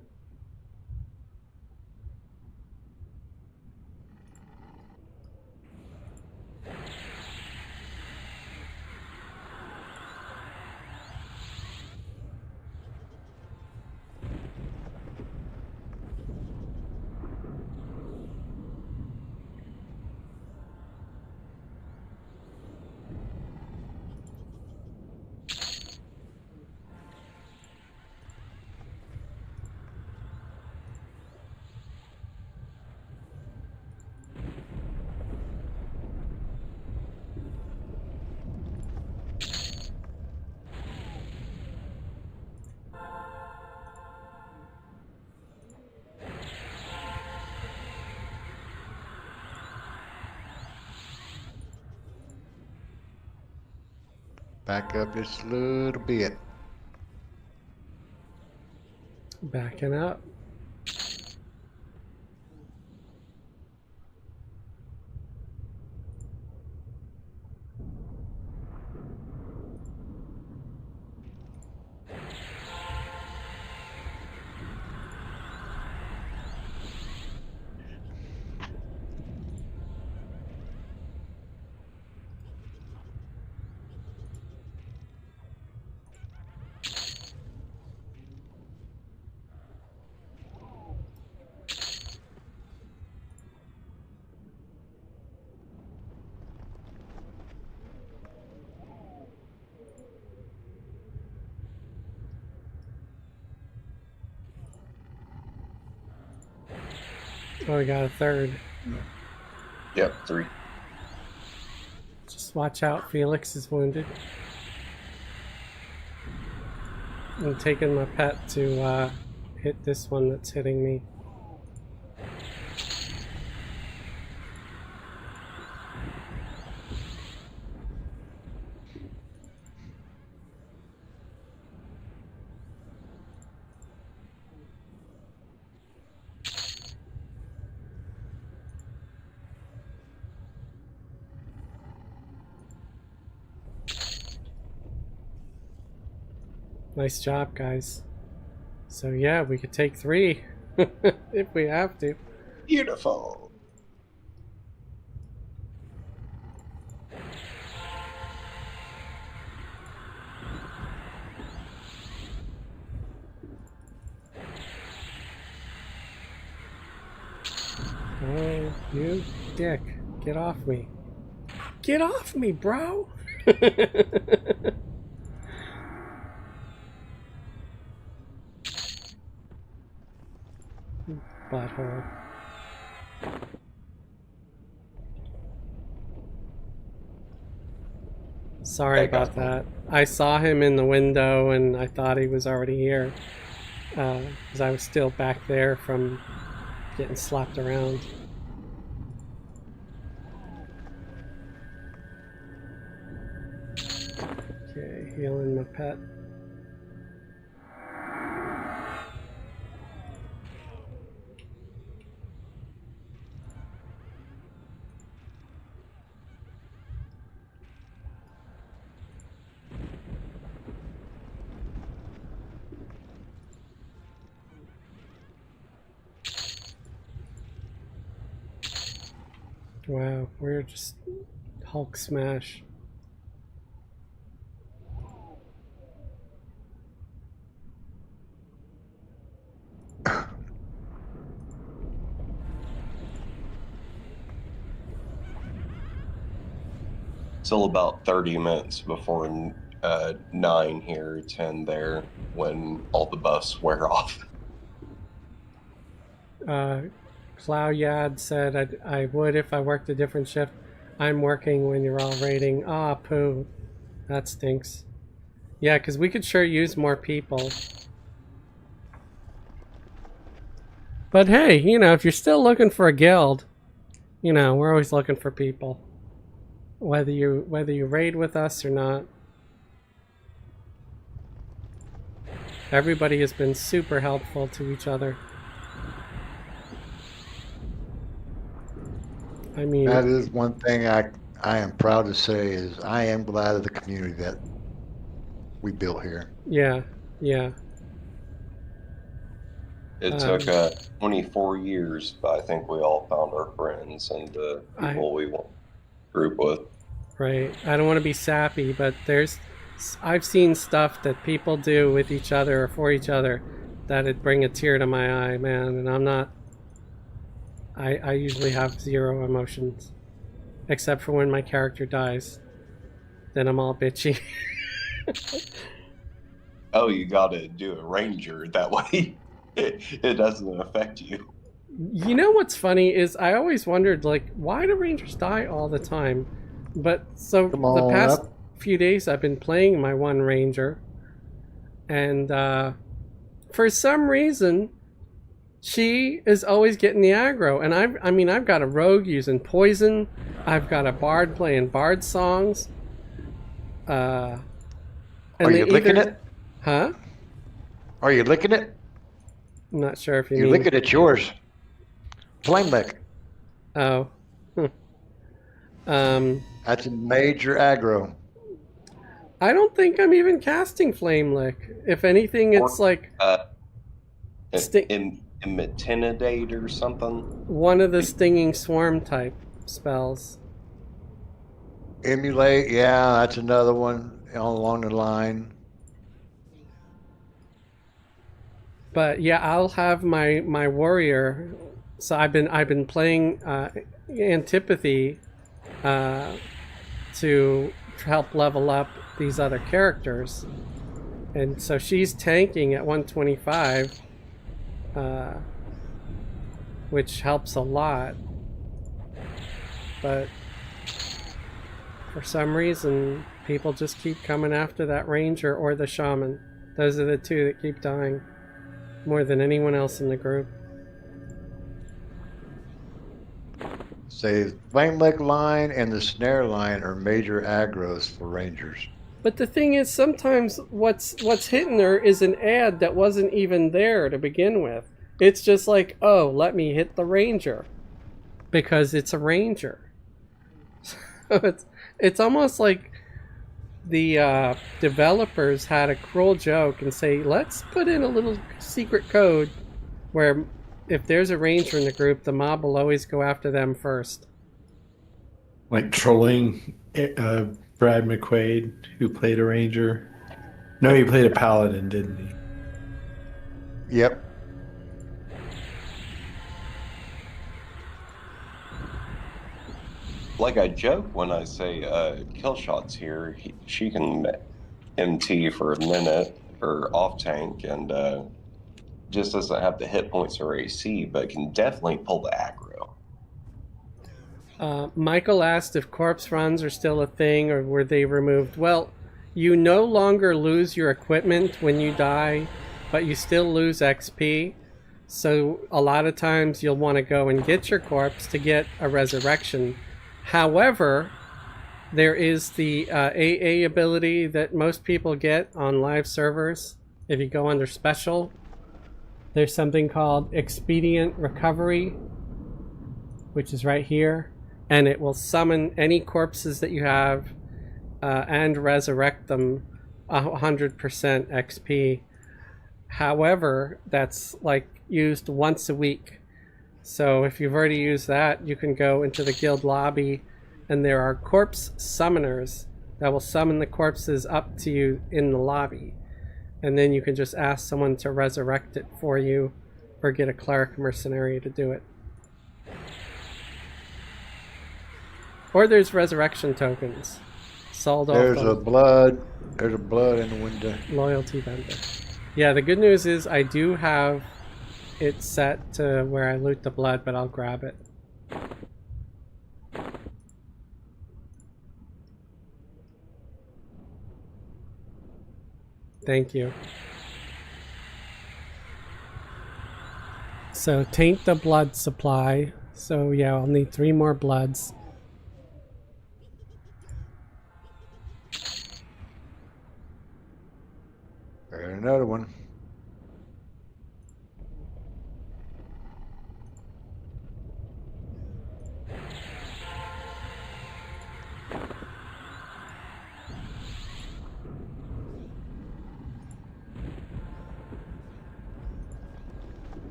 Back up just a little bit. Backing up. Oh, we got a third. Yep, 3. Just watch out, Felix is wounded. I'm taking my pet to hit this one that's hitting me. Nice job, guys. So yeah, we could take 3 if we have to. Beautiful. Oh, you dick. Get off me. Get off me, bro! Butthole. Sorry Hey, guys. about that. I saw him in the window and I thought he was already here. Because I was still back there from getting slapped around. Okay, healing my pet. Wow, we're just Hulk smash. Still about 30 minutes before 9 here, 10 there, when all the buffs wear off. Clowyad said I would if I worked a different shift. I'm working when you're all raiding. Ah, poo. That stinks. Yeah, because we could sure use more people. But hey, you know, if you're still looking for a guild, you know, we're always looking for people. Whether you raid with us or not. Everybody has been super helpful to each other. I mean, That is one thing I am proud to say is I am glad of the community that we built here. yeah, yeah. It took 24 years, but I think we all found our friends and the people we want to group with. Right. I don't want to be sappy, but I've seen stuff that people do with each other or for each other that'd bring a tear to my eye, man. And I'm not. I usually have zero emotions, except for when my character dies. Then I'm all bitchy. Oh, you gotta do a ranger that way. It doesn't affect you. You know what's funny is I always wondered, like, why do rangers die all the time? But so Come the on past up. few days I've been playing my one ranger, and for some reason she is always getting the aggro. And I mean I've got a rogue using poison, I've got a bard playing bard songs, And Are they you licking either- it? Huh? Are you licking it? I'm not sure if you You mean. lick it, it's yours. Flame lick. Oh. Hmm. That's a major aggro. I don't think I'm even casting Flame Lick. If anything, it's like Intimidate or something. one of the stinging swarm type spells. Emulate, yeah, that's another one along the line. But yeah, I'll have my warrior. So I've been playing antipathy to help level up these other characters, and so she's tanking at 125, which helps a lot. But for some reason, people just keep coming after that ranger or the shaman. Those are the two that keep dying more than anyone else in the group. Say, flame lick line and the snare line are major aggros for rangers. But the thing is, sometimes what's hitting her is an ad that wasn't even there to begin with. It's just like, oh, let me hit the ranger because it's a ranger. So it's almost like the developers had a cruel joke and say, let's put in a little secret code where if there's a ranger in the group, the mob will always go after them first. Like trolling Brad McQuaid, who played a ranger. No, he played a paladin, didn't he? Yep. Like I joke when I say Killshot's here, she can MT for a minute or off tank and just doesn't have the hit points or AC, but can definitely pull the aggro. Michael asked if corpse runs are still a thing or were they removed. Well, you no longer lose your equipment when you die, but you still lose XP. So a lot of times you'll want to go and get your corpse to get a resurrection. However, there is the AA ability that most people get on live servers. If you go under special, there's something called Expedient Recovery, which is right here. And it will summon any corpses that you have and resurrect them 100% XP. However, that's like used once a week. So if you've already used that, you can go into the guild lobby and there are corpse summoners that will summon the corpses up to you in the lobby. And then you can just ask someone to resurrect it for you or get a cleric mercenary to do it. Or there's resurrection tokens sold off. There's a blood in the window. Loyalty vendor. Yeah, the good news is I do have it set to where I loot the blood, but I'll grab it. Thank you. So taint the blood supply. So yeah, I'll need 3 more bloods. There's another one.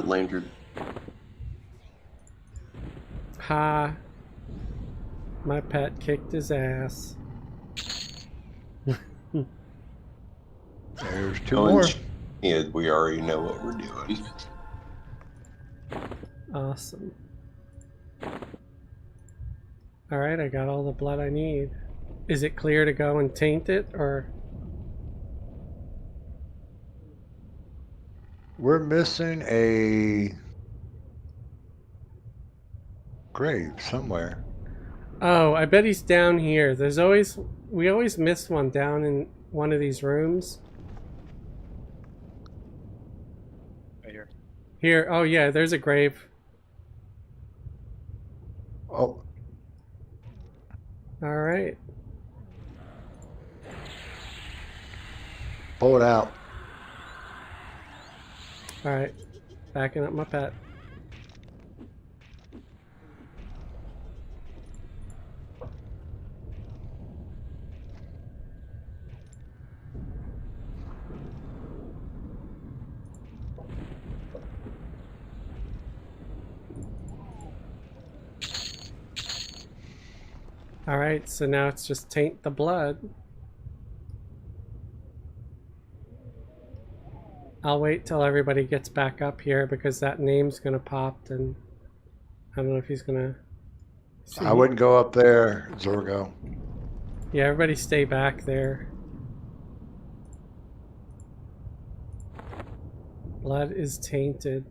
Landry. Ha. My pet kicked his ass. There's 2 more. Yeah, we already know what we're doing. Awesome. Alright, I got all the blood I need. Is it clear to go and taint it, or? We're missing a grave somewhere. Oh, I bet he's down here. We always miss one down in one of these rooms. Right here. Here, oh yeah, there's a grave. Oh, All right. pull it out. All right. Backing up my pet. All right, so now it's just taint the blood. I'll wait till everybody gets back up here because that name's gonna pop, and I don't know if he's gonna see. I wouldn't go up there, Zorgo. Yeah, everybody stay back there. Blood is tainted.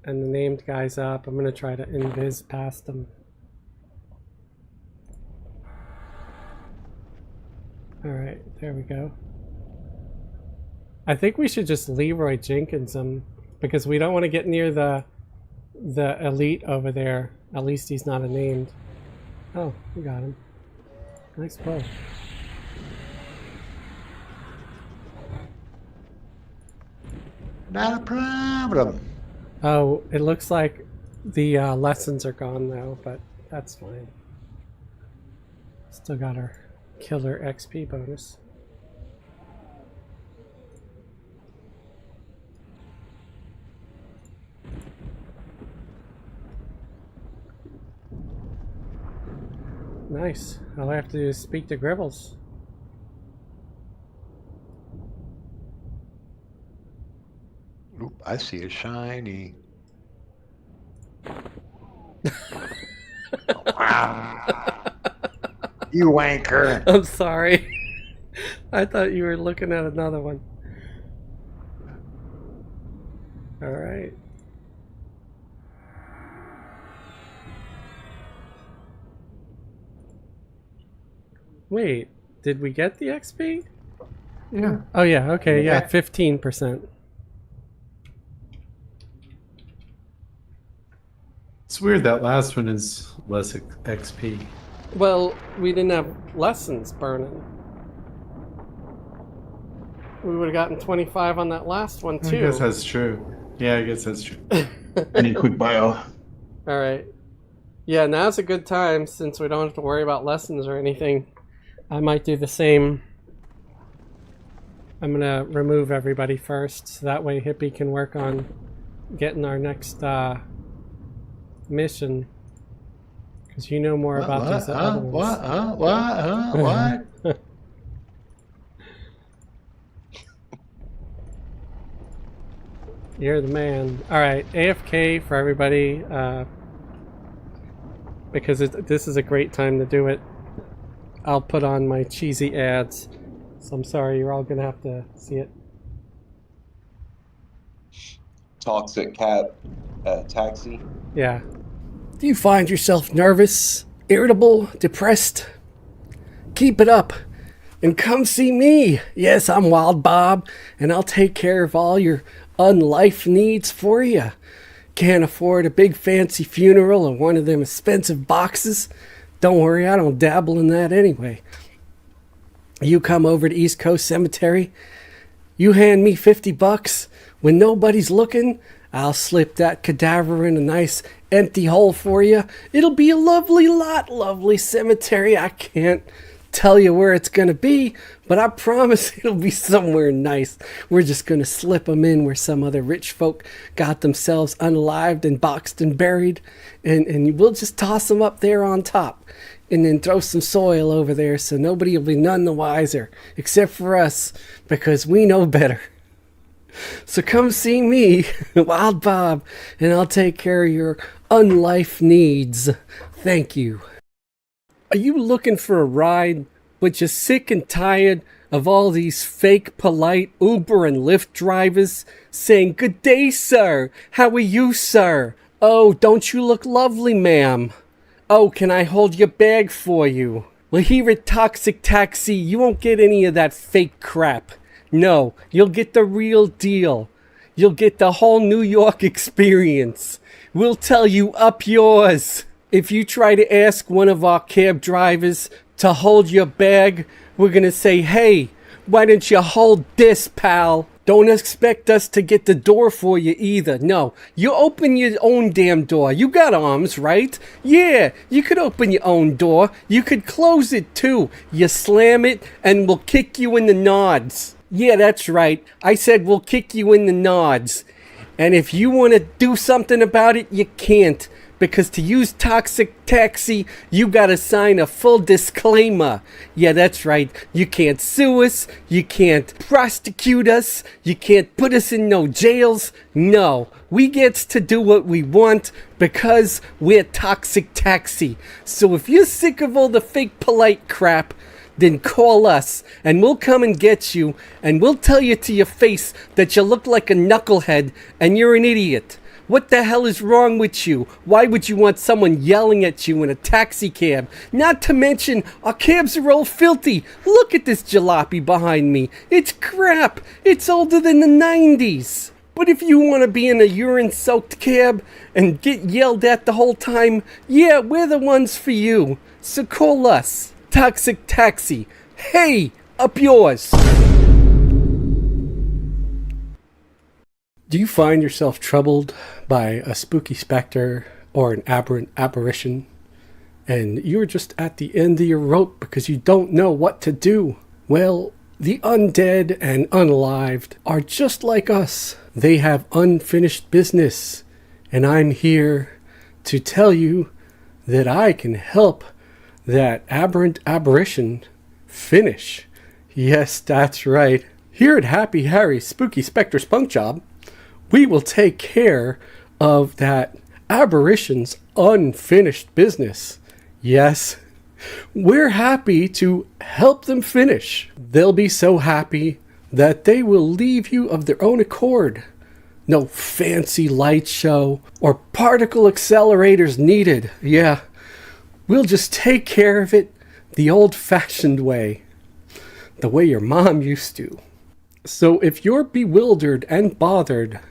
And the named guy's up. I'm gonna try to invis past him. Alright, there we go. I think we should just Leroy Jenkins him because we don't want to get near the elite over there. At least he's not a named. Oh, we got him. Nice pull. Not a problem. Oh, it looks like the lessons are gone now, but that's fine. Still got our killer XP bonus. Nice. All I have to do is speak to Gribbles. Oop, I see a shiny. You wanker. I'm sorry. I thought you were looking at another one. All right. Wait, did we get the XP? Yeah. Oh yeah, okay, yeah, Yeah. 15%. It's weird that last one is less XP. Well, we didn't have lessons burning. We would have gotten 25 on that last one I too. guess that's true. Yeah, I guess that's true. Any quick bio? All right. Yeah, now's a good time since we don't have to worry about lessons or anything. I might do the same. I'm gonna remove everybody first, so that way Hippie can work on getting our next mission. Because you know more about these other ones. What? You're the man. All right, AFK for everybody, because this is a great time to do it. I'll put on my cheesy ads, so I'm sorry, you're all gonna have to see it. Toxic cat taxi. Yeah. Do you find yourself nervous, irritable, depressed? Keep it up and come see me. Yes, I'm Wild Bob, and I'll take care of all your unlife needs for you. Can't afford a big fancy funeral or one of them expensive boxes? Don't worry, I don't dabble in that anyway. You come over to East Coast Cemetery, you hand me $50. When nobody's looking, I'll slip that cadaver in a nice empty hole for you. It'll be a lovely cemetery. I can't tell you where it's gonna be, but I promise it'll be somewhere nice. We're just gonna slip them in where some other rich folk got themselves unalived and boxed and buried, and we'll just toss them up there on top, and then throw some soil over there so nobody will be none the wiser, except for us, because we know better. So come see me, Wild Bob, and I'll take care of your unlife needs. Thank you. Are you looking for a ride, but you're sick and tired of all these fake, polite Uber and Lyft drivers saying, "Good day, sir. How are you, sir? Oh, don't you look lovely, ma'am? Oh, can I hold your bag for you?" Well, here at Toxic Taxi, you won't get any of that fake crap. No, you'll get the real deal. You'll get the whole New York experience. We'll tell you up yours. If you try to ask one of our cab drivers to hold your bag, we're gonna say, hey, why don't you hold this, pal? Don't expect us to get the door for you either. No, you open your own damn door. You got arms, right? Yeah, you could open your own door. You could close it too. You slam it and we'll kick you in the nods. Yeah, that's right. I said we'll kick you in the nods. And if you want to do something about it, you can't. Because to use Toxic Taxi, you gotta sign a full disclaimer. Yeah, that's right. You can't sue us. You can't prosecute us. You can't put us in no jails. No, we gets to do what we want because we're Toxic Taxi. So if you're sick of all the fake polite crap, then call us and we'll come and get you and we'll tell you to your face that you look like a knucklehead and you're an idiot. What the hell is wrong with you? Why would you want someone yelling at you in a taxi cab? Not to mention, our cabs are all filthy. Look at this jalopy behind me. It's crap. It's older than the 90s. But if you want to be in a urine-soaked cab and get yelled at the whole time, yeah, we're the ones for you. So call us. Toxic Taxi. Hey, up yours. Do you find yourself troubled by a spooky specter or an aberrant apparition, and you're just at the end of your rope because you don't know what to do? Well, the undead and unalived are just like us. They have unfinished business, and I'm here to tell you that I can help that aberrant apparition finish. Yes, that's right. Here at Happy Harry's Spooky Spectre Spunk Job, we will take care of that apparition's unfinished business. Yes, we're happy to help them finish. They'll be so happy that they will leave you of their own accord. No fancy light show or particle accelerators needed. Yeah, we'll just take care of it the old-fashioned way. The way your mom used to. So if you're bewildered and bothered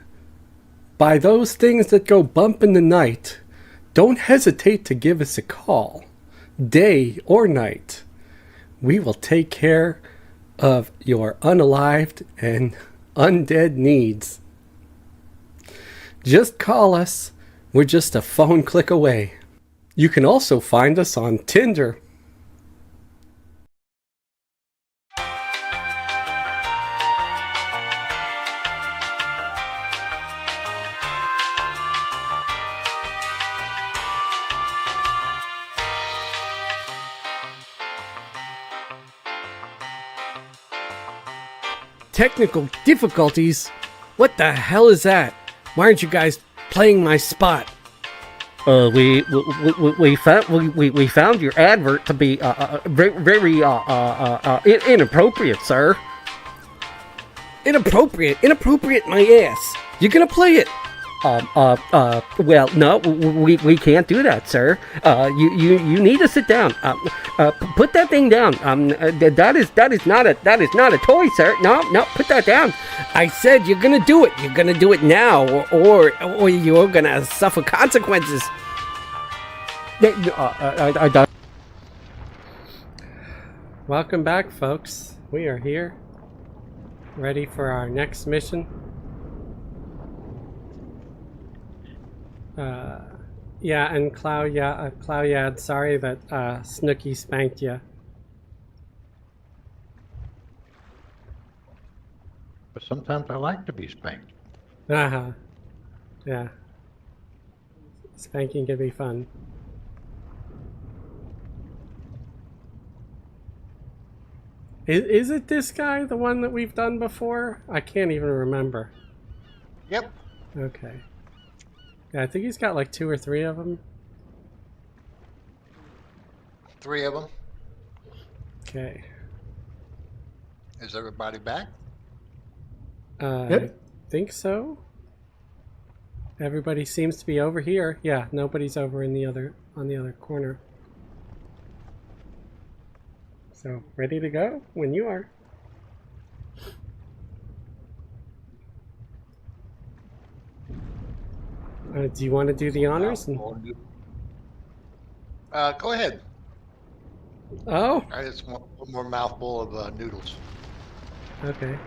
by those things that go bump in the night, don't hesitate to give us a call, day or night. We will take care of your unalived and undead needs. Just call us. We're just a phone click away. You can also find us on Tinder. Technical difficulties? What the hell is that? Why aren't you guys playing my spot? We found your advert to be very inappropriate, sir. Inappropriate my ass. You're gonna play it. Well, no, we can't do that, sir. You need to sit down. Put that thing down. That is not a toy, sir. No, put that down. I said you're gonna do it. You're gonna do it now, or you're gonna suffer consequences. Welcome back, folks. We are here, ready for our next mission. Yeah, and Clowyad, sorry that Snooky spanked you. But sometimes I like to be spanked. Uh-huh. Yeah. Spanking can be fun. Is it this guy, the one that we've done before? I can't even remember. Yep. Okay. Yeah, I think he's got like 2 or 3 of them. 3 of them. Okay. Is everybody back? I think so. Everybody seems to be over here. Yeah, nobody's over in the other corner. So, ready to go when you are. Do you want to do the honors? Go ahead. Oh, I just want one more mouthful of noodles. okay.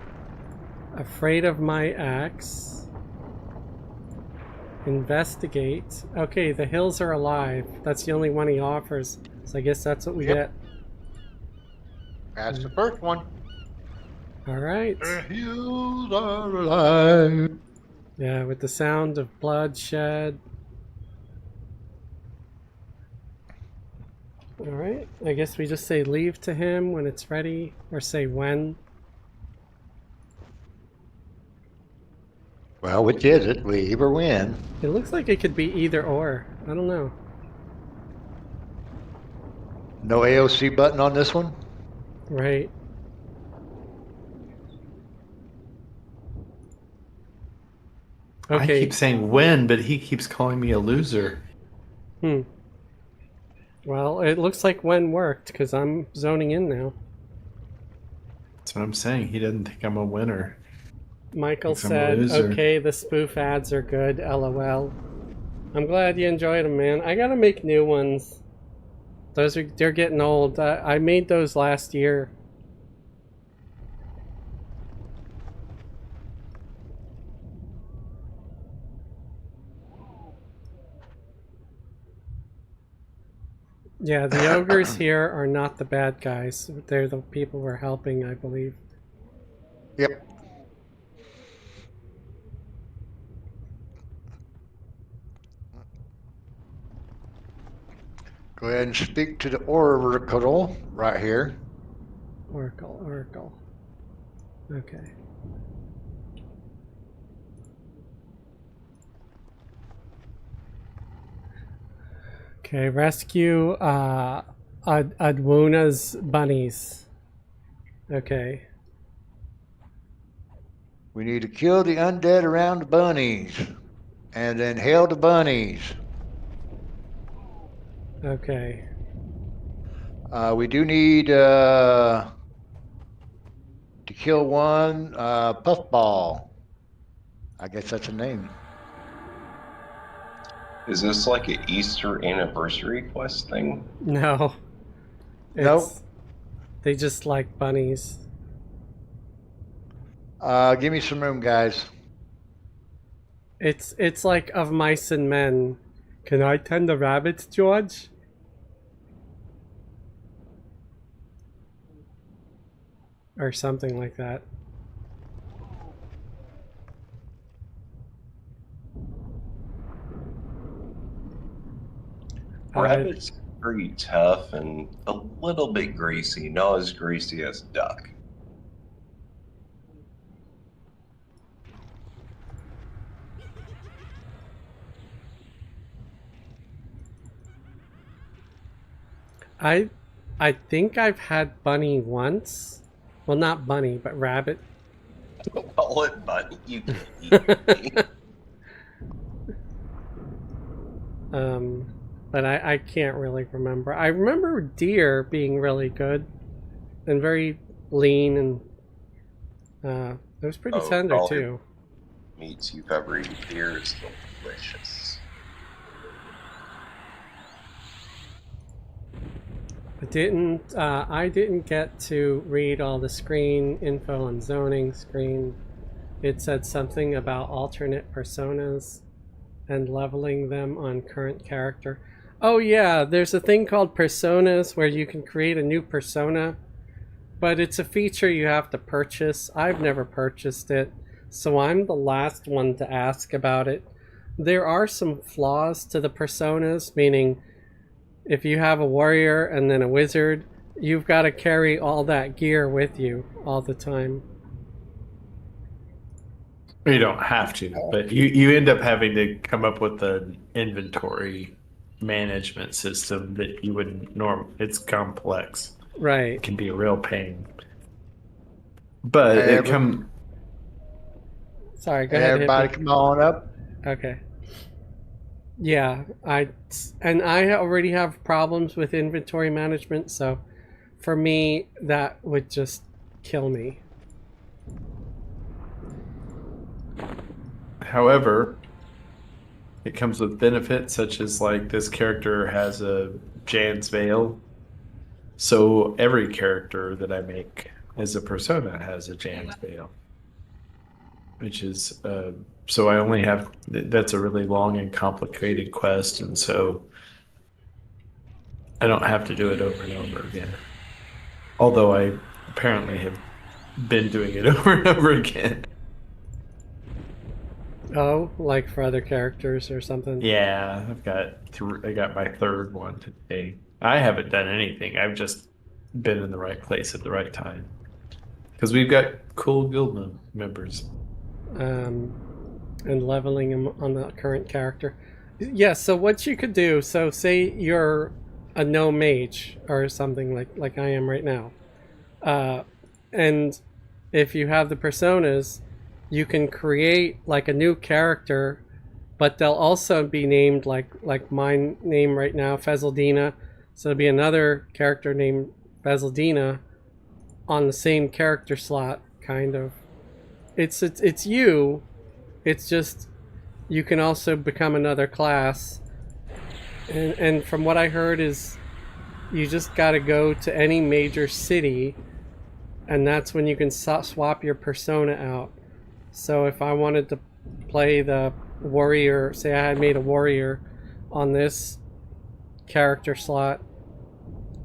Afraid of my axe. Investigate. Okay, the hills are alive. That's the only one he offers. So I guess that's what we get. That's the first one. All right. The hills are alive. Yeah, with the sound of bloodshed. All right. I guess we just say leave to him when it's ready, or say when. Well, which is it? Leave or win? It looks like it could be either or. I don't know. No AOC button on this one? Right. I Okay. keep saying win, but he keeps calling me a loser. Well, it looks like when worked because I'm zoning in now. That's what I'm saying. He doesn't think I'm a winner. Michael Thinks I'm a said, loser. okay, the spoof ads are good, lol. I'm glad you enjoyed them, man. I gotta make new ones. They're getting old. I made those last year. Yeah, the ogres here are not the bad guys. They're the people we're helping, I believe. Yep. Go ahead and speak to the oracle right here. Oracle. Okay. Okay, rescue Adwona's bunnies. Okay. We need to kill the undead around the bunnies. And then hail the bunnies. Okay. We do need to kill one puffball. I guess that's a name. Is this like an Easter anniversary quest thing? No. Nope. They just like bunnies. Give me some room, guys. It's like of mice and men. Can I tend the rabbits, George? Or something like that. Rabbit's pretty tough and a little bit greasy, not as greasy as duck. I think I've had bunny once. Well, not bunny, but rabbit. Call it bunny. You can't eat me. But I can't really remember. I remember deer being really good and very lean, and it was pretty tender all too. Meats you've ever eaten here is delicious. I didn't get to read all the screen info on zoning screen. It said something about alternate personas and leveling them on current character. Oh yeah, there's a thing called personas where you can create a new persona, but it's a feature you have to purchase. I've never purchased it, so I'm the last one to ask about it. There are some flaws to the personas, meaning if you have a warrior and then a wizard, you've got to carry all that gear with you all the time. You don't have to, but you end up having to come up with an inventory management system that you wouldn't It's complex. Right. It can be a real pain. But it come. Sorry, go ahead. Everybody Hippie. come on up. Okay. Yeah, I already have problems with inventory management, so for me that would just kill me. However, It comes with benefits such as like this character has a Jan's Veil. So every character that I make as a persona has a Jan's Veil. Which is so I only have that's a really long and complicated quest, and so I don't have to do it over and over again. Although I apparently have been doing it over and over again. Oh, like for other characters or something? Yeah, I got my third one today. I haven't done anything. I've just been in the right place at the right time. Because we've got cool guild members. And leveling them on the current character. Yeah, so what you could do, so say you're a no mage or something like I am right now. And if you have the personas, you can create like a new character, but they'll also be named like my name right now, Fezeldina. So there'll be another character named Fezeldina on the same character slot, kind of. It's you. It's just you can also become another class. And from what I heard is you just got to go to any major city, and that's when you can swap your persona out. So if I wanted to play the warrior, say I had made a warrior on this character slot,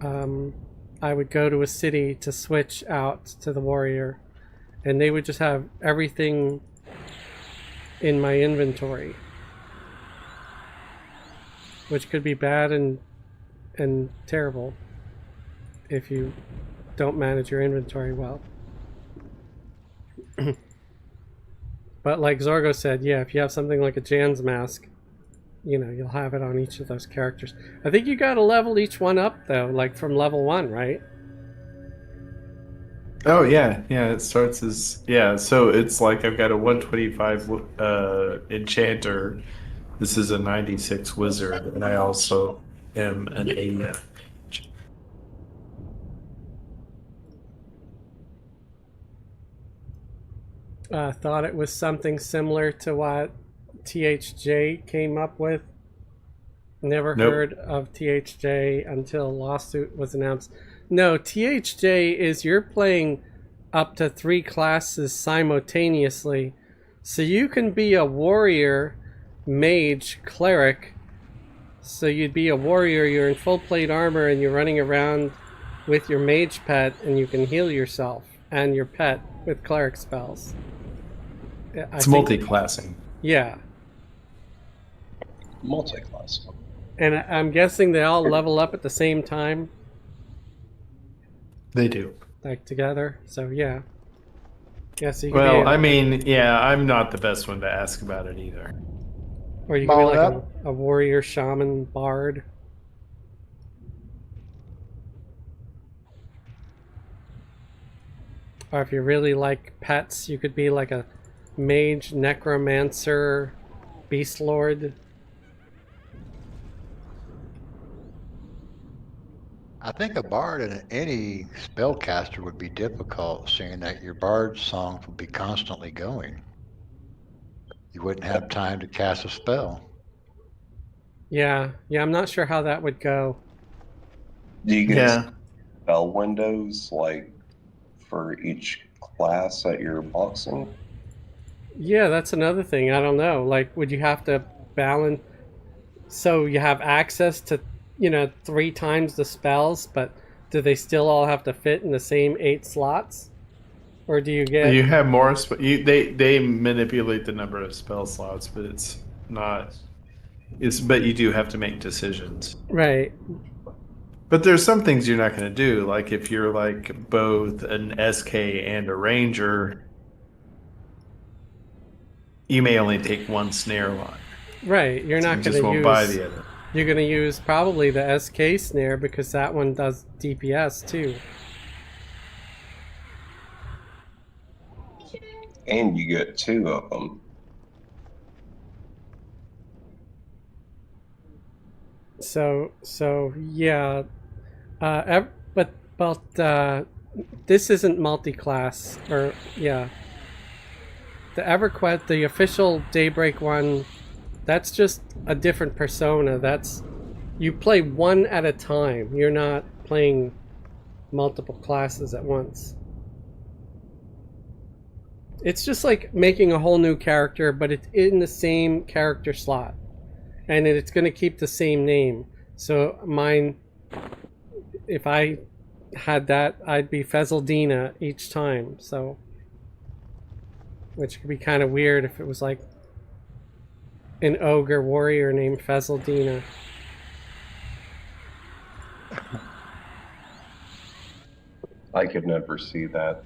I would go to a city to switch out to the warrior, and they would just have everything in my inventory, which could be bad and terrible if you don't manage your inventory well. But like Zorgo said, yeah, if you have something like a Jan's mask, you know, you'll have it on each of those characters. I think you gotta level each one up though, like from level 1, right? Oh yeah, it starts as so it's like I've got a 125 enchanter. This is a 96 wizard, and I also am an AF. Thought it was something similar to what THJ came up with. Never Nope. heard of THJ until a lawsuit was announced. No, THJ is you're playing up to 3 classes simultaneously. So you can be a warrior, mage, cleric. So you'd be a warrior, you're in full plate armor, and you're running around with your mage pet, and you can heal yourself and your pet with cleric spells. It's multi-classing. Yeah. Multi-class. And I'm guessing they all level up at the same time, They do. like together. So yeah. Yeah, so you can be Well, a- I mean, yeah, I'm not the best one to ask about it either. or you can be Ball like up. a warrior, shaman, bard. Or if you really like pets, you could be like a mage, necromancer, beast lord. I think a bard and any spellcaster would be difficult, seeing that your bard songs would be constantly going. You wouldn't have time to cast a spell. Yeah, I'm not sure how that would go. Do you get Yeah. spell windows like for each class that you're boxing? Yeah, that's another thing. I don't know. Like, would you have to balance? So you have access to, 3 times the spells, but do they still all have to fit in the same 8 slots? Or do you get? You have more. They manipulate the number of spell slots, but it's not. But you do have to make decisions. Right. But there's some things you're not going to do, like if you're like both an SK and a ranger, you may only take one snare line. Right. You're So not you going just to won't use. buy the other. You're going to use probably the SK snare because that one does DPS too. And you get 2 of them. So yeah, but this isn't multi-class, or yeah. The EverQuest, the official Daybreak one, That's just a different persona. That's you play one at a time. You're not playing multiple classes at once. It's just like making a whole new character, but it's in the same character slot. And it's going to keep the same name. So mine, if I had that, I'd be Fezeldina each time. So, which could be kind of weird if it was like an ogre warrior named Fezeldina. I could never see that.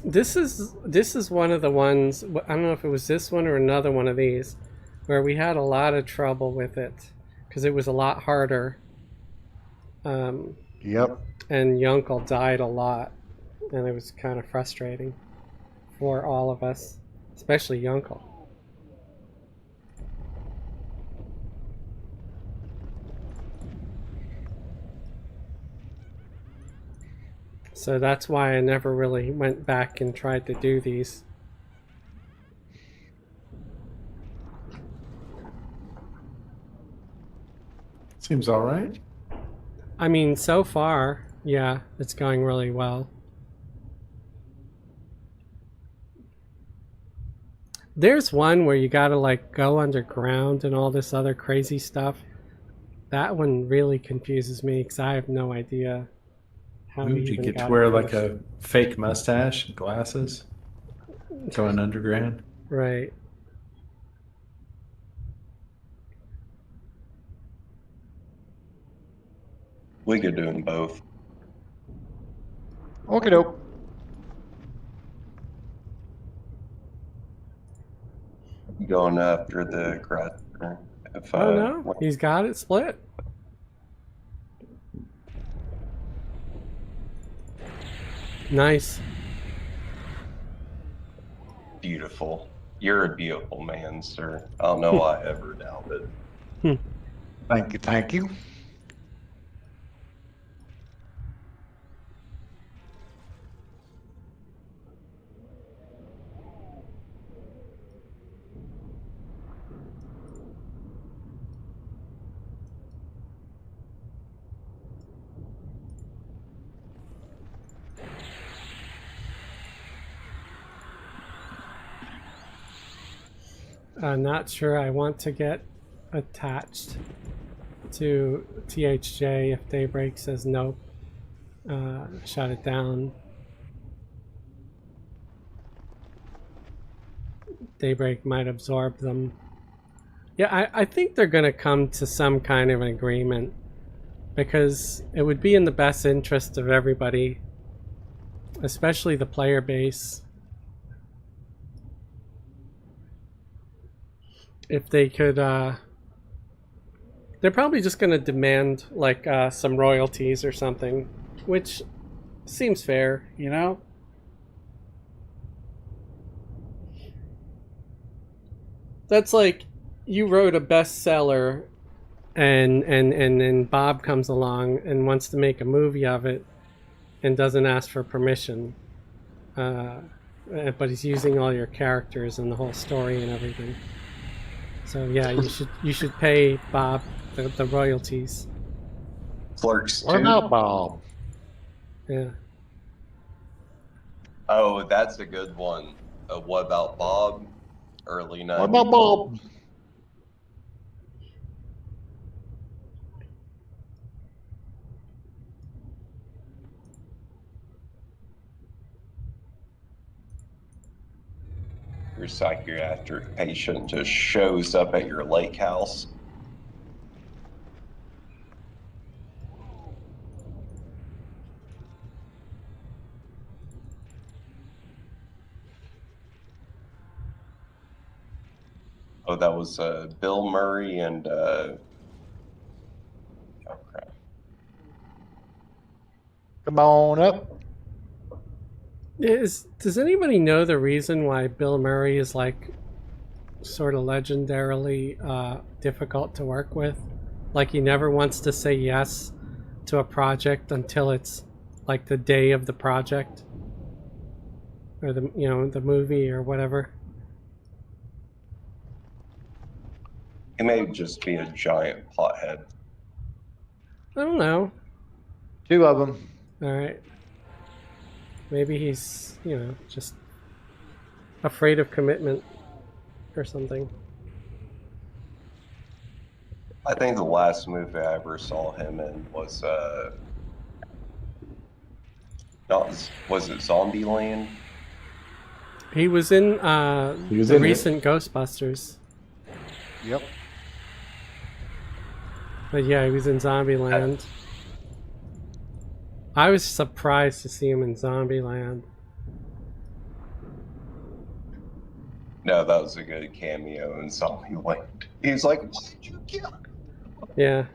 This is one of the ones, I don't know if it was this one or another one of these, where we had a lot of trouble with it because it was a lot harder. Yep. And Yunkel died a lot, and it was kind of frustrating for all of us, especially Yunkel. So that's why I never really went back and tried to do these. Seems all right. I mean, so far, yeah, it's going really well. There's one where you gotta like go underground and all this other crazy stuff. That one really confuses me because I have no idea how Ooh, we you even get to got wear it like finished. a fake mustache and glasses, going underground. Right. We could do them both. Okay, doke. Going after the crowd. If, Oh no, he's got it split. Nice. Beautiful. You're a beautiful man, sir. I don't know why I ever doubted. Thank you, thank you. Not sure I want to get attached to THJ if Daybreak says nope. Shut it down. Daybreak might absorb them. Yeah, I think they're going to come to some kind of an agreement because it would be in the best interest of everybody, especially the player base. If they could, they're probably just going to demand like some royalties or something, which seems fair, you know? That's like you wrote a bestseller and Bob comes along and wants to make a movie of it and doesn't ask for permission. But he's using all your characters and the whole story and everything. So yeah, you should pay Bob the royalties. Clerks What 2. about Bob? Yeah. Oh, that's a good one. What about Bob? Early 90s. What about Bob? Your psychiatric patient just shows up at your lake house. Oh, that was Bill Murray and oh crap. Come on up. Does anybody know the reason why Bill Murray is like sort of legendarily difficult to work with? Like he never wants to say yes to a project until it's like the day of the project or the movie or whatever. He may just be a giant pothead. I don't know. 2 of them. All right. Maybe he's, just afraid of commitment or something. I think the last movie I ever saw him in was was it Zombieland? He was in He was the in it. recent Ghostbusters. Yep. But yeah, he was in Zombieland. I was surprised to see him in Zombieland. No, that was a good cameo in Zombieland. He's like, "What did you kill?" Yeah.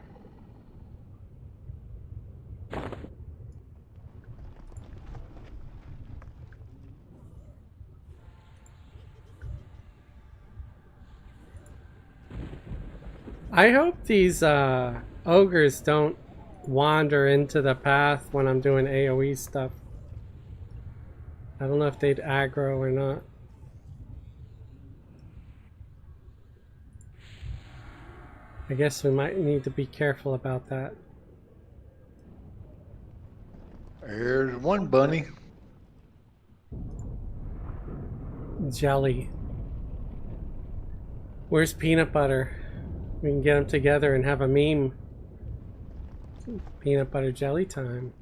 I hope these ogres don't wander into the path when I'm doing AoE stuff. I don't know if they'd aggro or not. I guess we might need to be careful about that. Here's one bunny. Jelly. Where's peanut butter? We can get them together and have a meme. Peanut butter jelly time.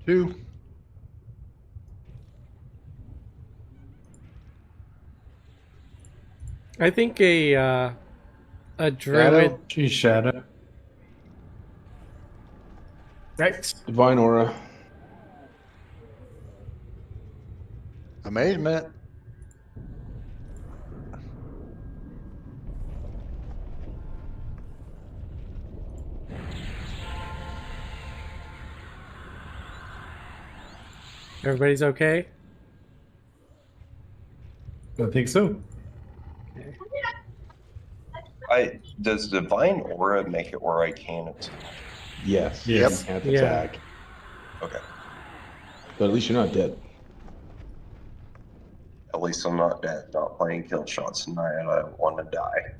Two. I think a druid. Geez, Shadow. Right. Divine Aura. Amazement. Everybody's okay? I think so. Does Divine Aura make it where I can attack? Yes. Yes. You can't Yeah. attack. Okay. But at least you're not dead. At least I'm not dead. Not playing kill shots tonight. I don't want to die.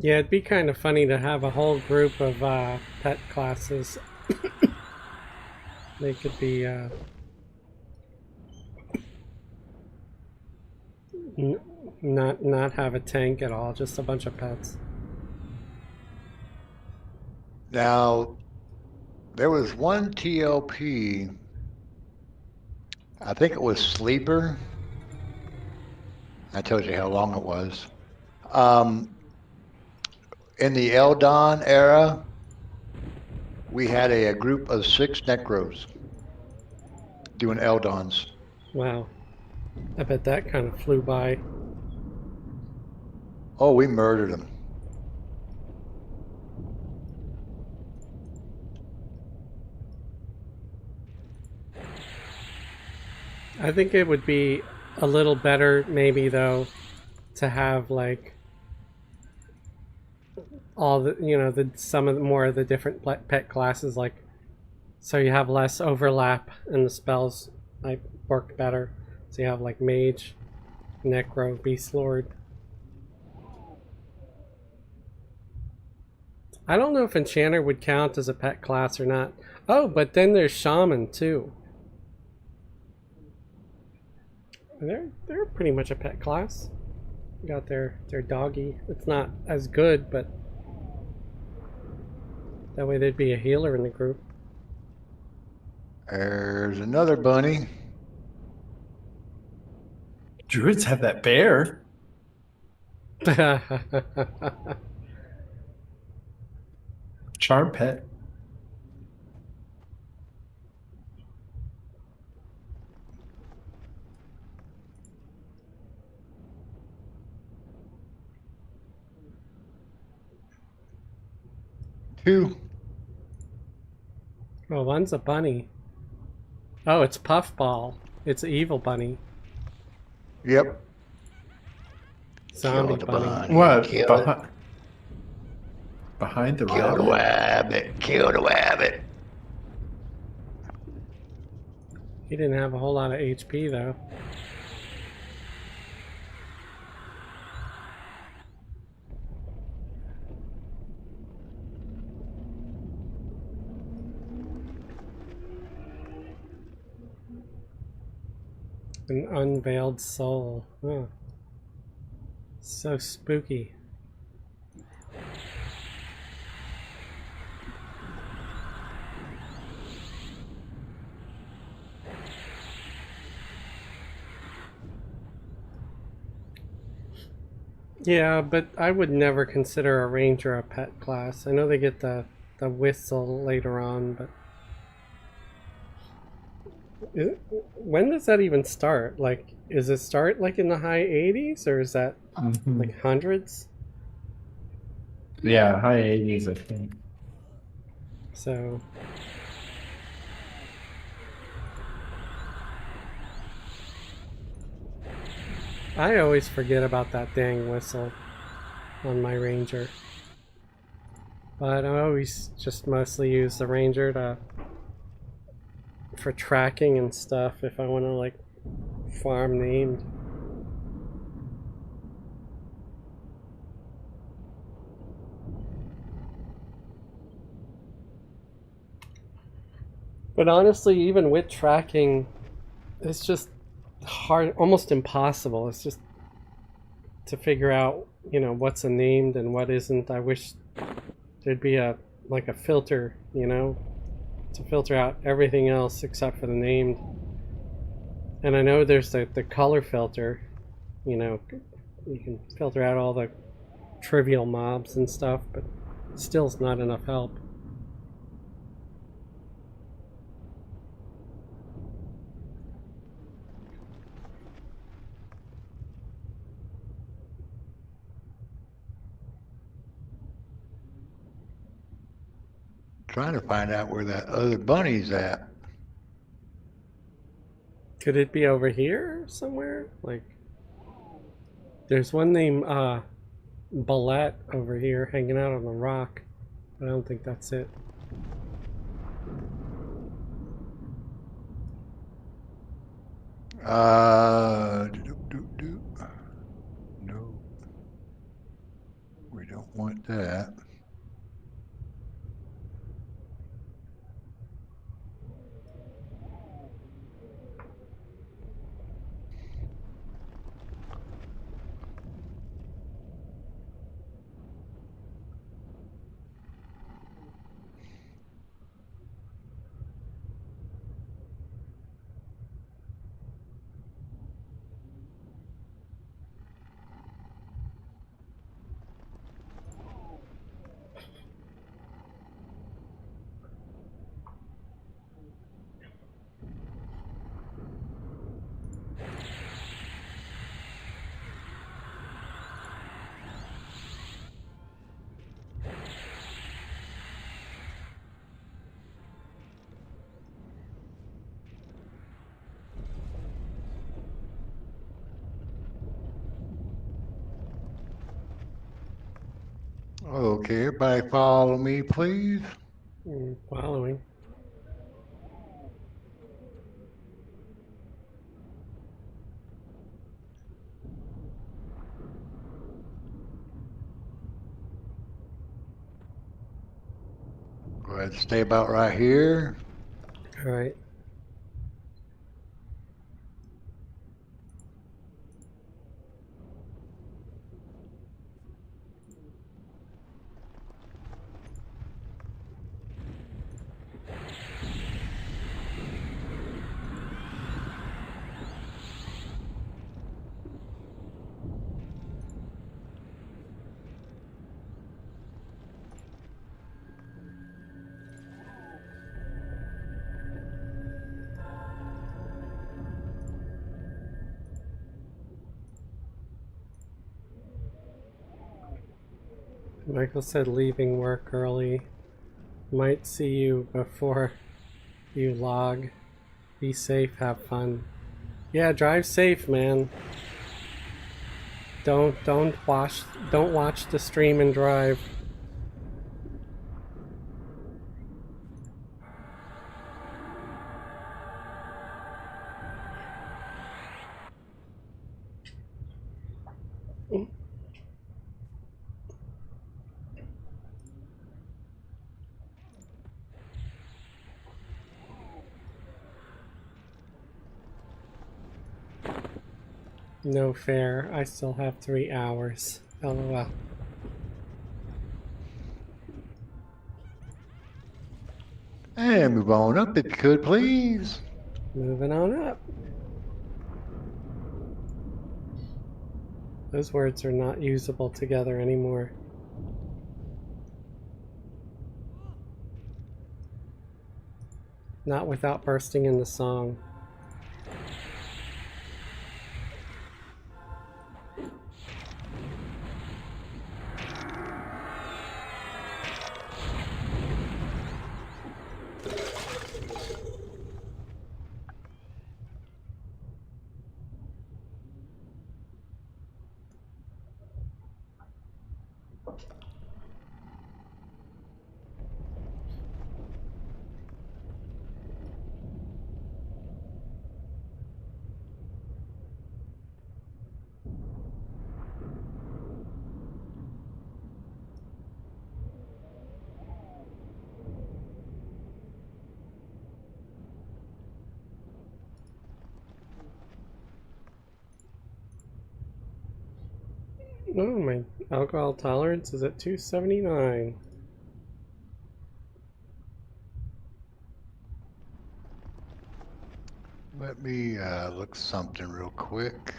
Yeah, it'd be kind of funny to have a whole group of pet classes. They could be not have a tank at all, just a bunch of pets. Now, there was one TLP. I think it was Sleeper. That tells you how long it was. Um, in the Eldon era, we had a group of 6 Necros doing Eldons. Wow. I bet that kind of flew by. Oh, we murdered them. I think it would be a little better, maybe, though, to have, like, all the, some of the more of the different pet classes, like, so you have less overlap and the spells might work better. So you have, like, Mage, Necro, Beast Lord. I don't know if Enchanter would count as a pet class or not. Oh, but then there's Shaman too. They're pretty much a pet class. Got their doggy. It's not as good, but that way there'd be a healer in the group. There's another bunny. Druids have that bear. Charm pet. Two. Oh, one's a bunny. Oh, it's Puffball. It's an evil bunny. Yep. Zombie Kill the bunny. What? Kill it. Behind the Kill the rabbit? rabbit. Kill the rabbit. He didn't have a whole lot of HP though. An unveiled soul. Oh. So spooky. Yeah, but I would never consider a ranger a pet class. I know they get the whistle later on, but when does that even start? Like, is it start like in the high 80s or is that like hundreds? Yeah, high 80s, I think. So I always forget about that dang whistle on my ranger. But I always just mostly use the ranger for tracking and stuff if I want to like farm named. But honestly, even with tracking, it's just hard, almost impossible. It's just to figure out, what's a named and what isn't. I wish there'd be a filter, to filter out everything else except for the named. And I know there's the color filter, you can filter out all the trivial mobs and stuff, but still it's not enough help. Trying to find out where that other bunny's at. Could it be over here somewhere? Like, there's one named Ballet over here hanging out on the rock, but I don't think that's it. No, we don't want that. Okay, everybody follow me, please. Following. Go ahead and stay about right here. All right. Michael said leaving work early. Might see you before you log. Be safe, have fun. Yeah, drive safe, man. Don't watch the stream and drive. No fair. I still have 3 hours. LOL. And move on up if you could, please. Moving on up. Those words are not usable together anymore. Not without bursting into song. Oh, my alcohol tolerance is at 279. Let me look something real quick.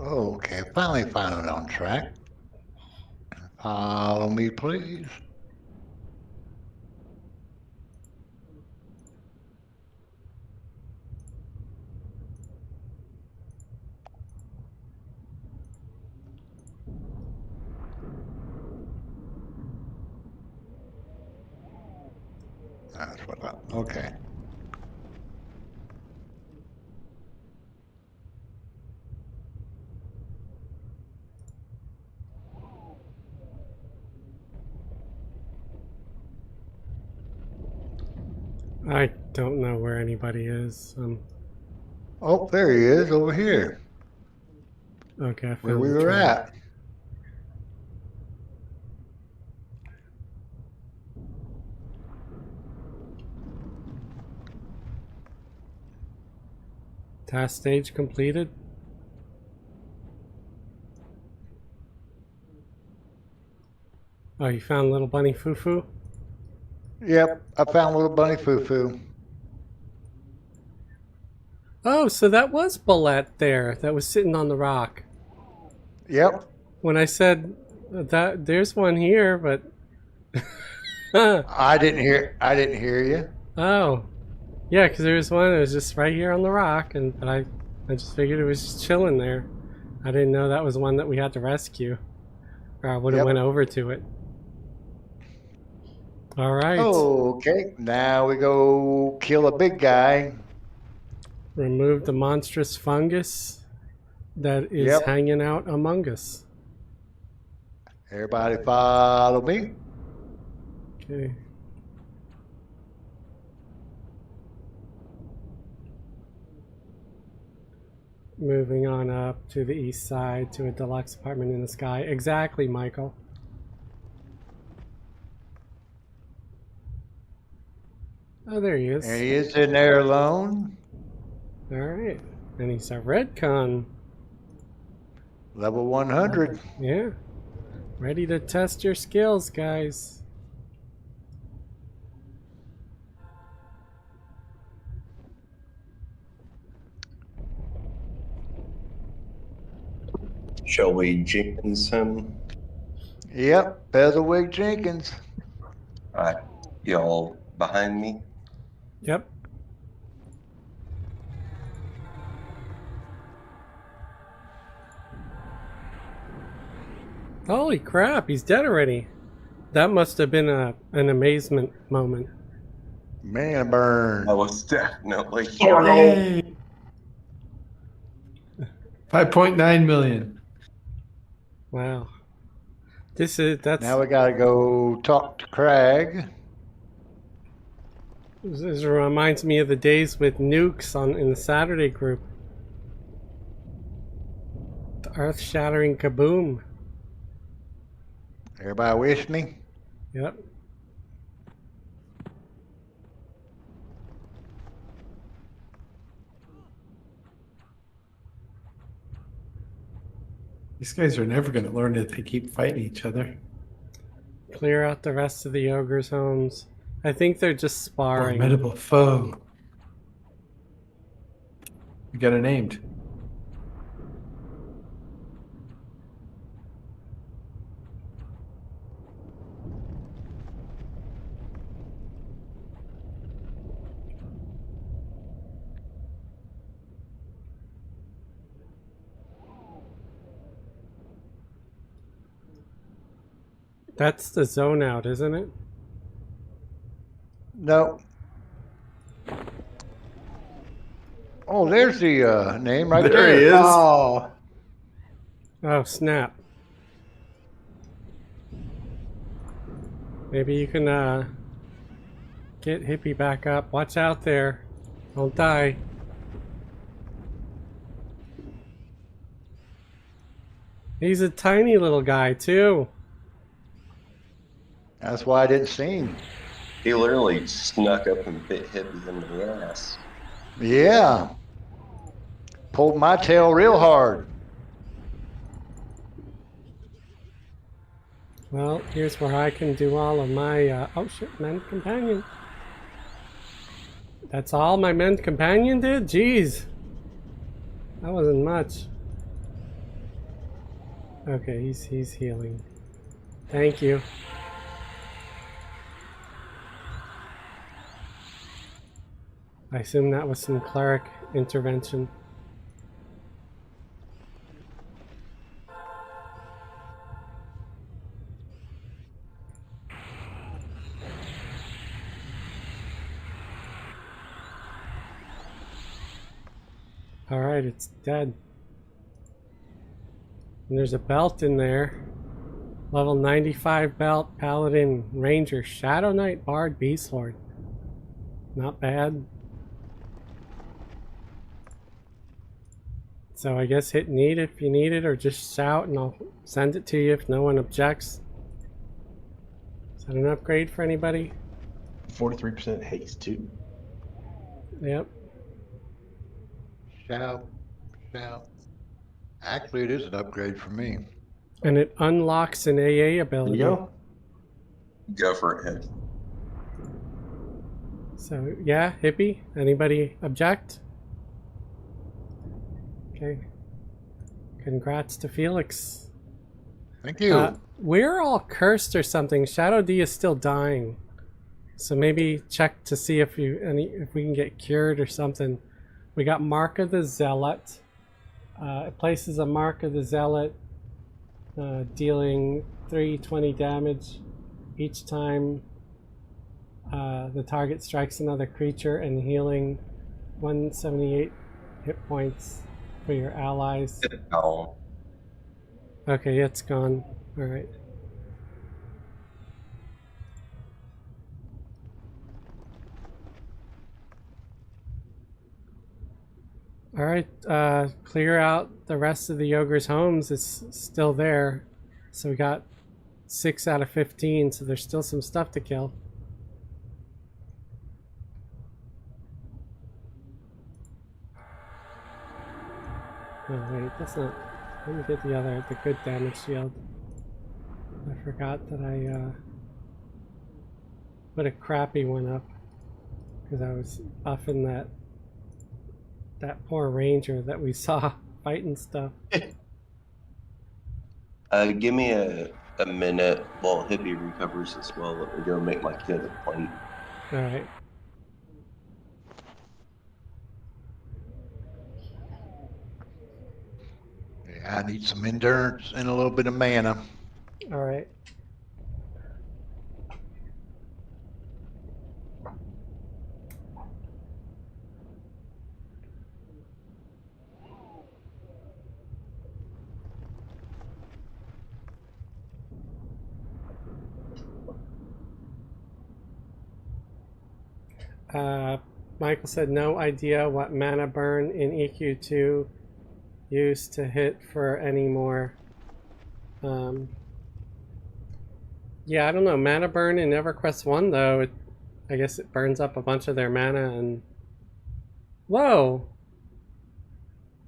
Okay, finally found it on track. Follow me, please. That's what I, okay. I don't know where anybody is. Oh, there he is over here. Okay, I where found we the were trail. at. Task stage completed. Oh, you found little bunny Foo-Foo? Yep, I found little bunny Foo-Foo. Oh, so that was Bullet there that was sitting on the rock. Yep, When I said that there's one here, but I didn't hear you. oh, yeah, because there was one that was just right here on the rock, but I just figured it was just chilling there. I didn't know that was one that we had to rescue, or I would have Yep. went over to it. All right, Okay, now we go kill a big guy. remove the monstrous fungus that is Yep. hanging out among us. Everybody follow me. Okay. Moving on up to the east side to a deluxe apartment in the sky. Exactly, Michael. Oh, there he is. And he is in there alone. All right. And he's a Redcon. Level 100. Yeah. Ready to test your skills, guys. Shall we Jenkins him? Yep, Featherwig Jenkins. Alright, y'all behind me? Yep. Holy crap, he's dead already. That must have been an amazement moment. Man burn. That was definitely. Yay! 5.9 million. Wow. That's Now we gotta go talk to Craig. this reminds me of the days with nukes in the Saturday group. The earth-shattering kaboom. Everybody with me? Yep. These guys are never going to learn if they keep fighting each other. Clear out the rest of the ogres' homes. I think they're just sparring. Formidable foe. We got it named. That's the zone out, isn't it? No. Oh, there's the name right there. There he is. Oh, Oh, snap. Maybe you can get Hippie back up. Watch out there. Don't die. He's a tiny little guy, too. that's why I didn't see him. He literally snuck up and bit Hippie in the ass. Yeah. Pulled my tail real hard. Well, here's where I can do all of my, oh shit, Mend Companion. That's all my Mend Companion did? Jeez. That wasn't much. Okay, he's healing. Thank you. I assume that was some cleric intervention. Alright, it's dead. And there's a belt in there. Level 95 belt, Paladin, Ranger, Shadow Knight, Bard, Beast Lord. Not bad. So I guess hit need if you need it, or just shout and I'll send it to you if no one objects. Is that an upgrade for anybody? 43% haste too. Yep. Shout, shout. Actually, it is an upgrade for me. And it unlocks an AA There you ability. go. Go for it. So yeah, hippie. Anybody object? Okay. Congrats to Felix. Thank you. We're all cursed or something. Shadow D is still dying. So maybe check to see if if we can get cured or something. We got Mark of the Zealot. It places a Mark of the Zealot, dealing 320 damage each time the target strikes another creature, and healing 178 hit points for your allies. Oh, Okay, it's gone. Alright. Alright, clear out the rest of the ogre's homes. It's still there. So we got 6 out of 15, so there's still some stuff to kill. Oh wait, that's not... Let me get the good damage shield. I forgot that I put a crappy one up because I was buffing that poor ranger that we saw fighting stuff. give me a minute while Hippie recovers as well. Let me go make my kid a plate. Alright. Yeah, I need some endurance and a little bit of mana. Alright. Michael said no idea what mana burn in EQ2 used to hit for any more. Yeah, I don't know. Mana burn in EverQuest 1 though, I guess it burns up a bunch of their mana and... Whoa!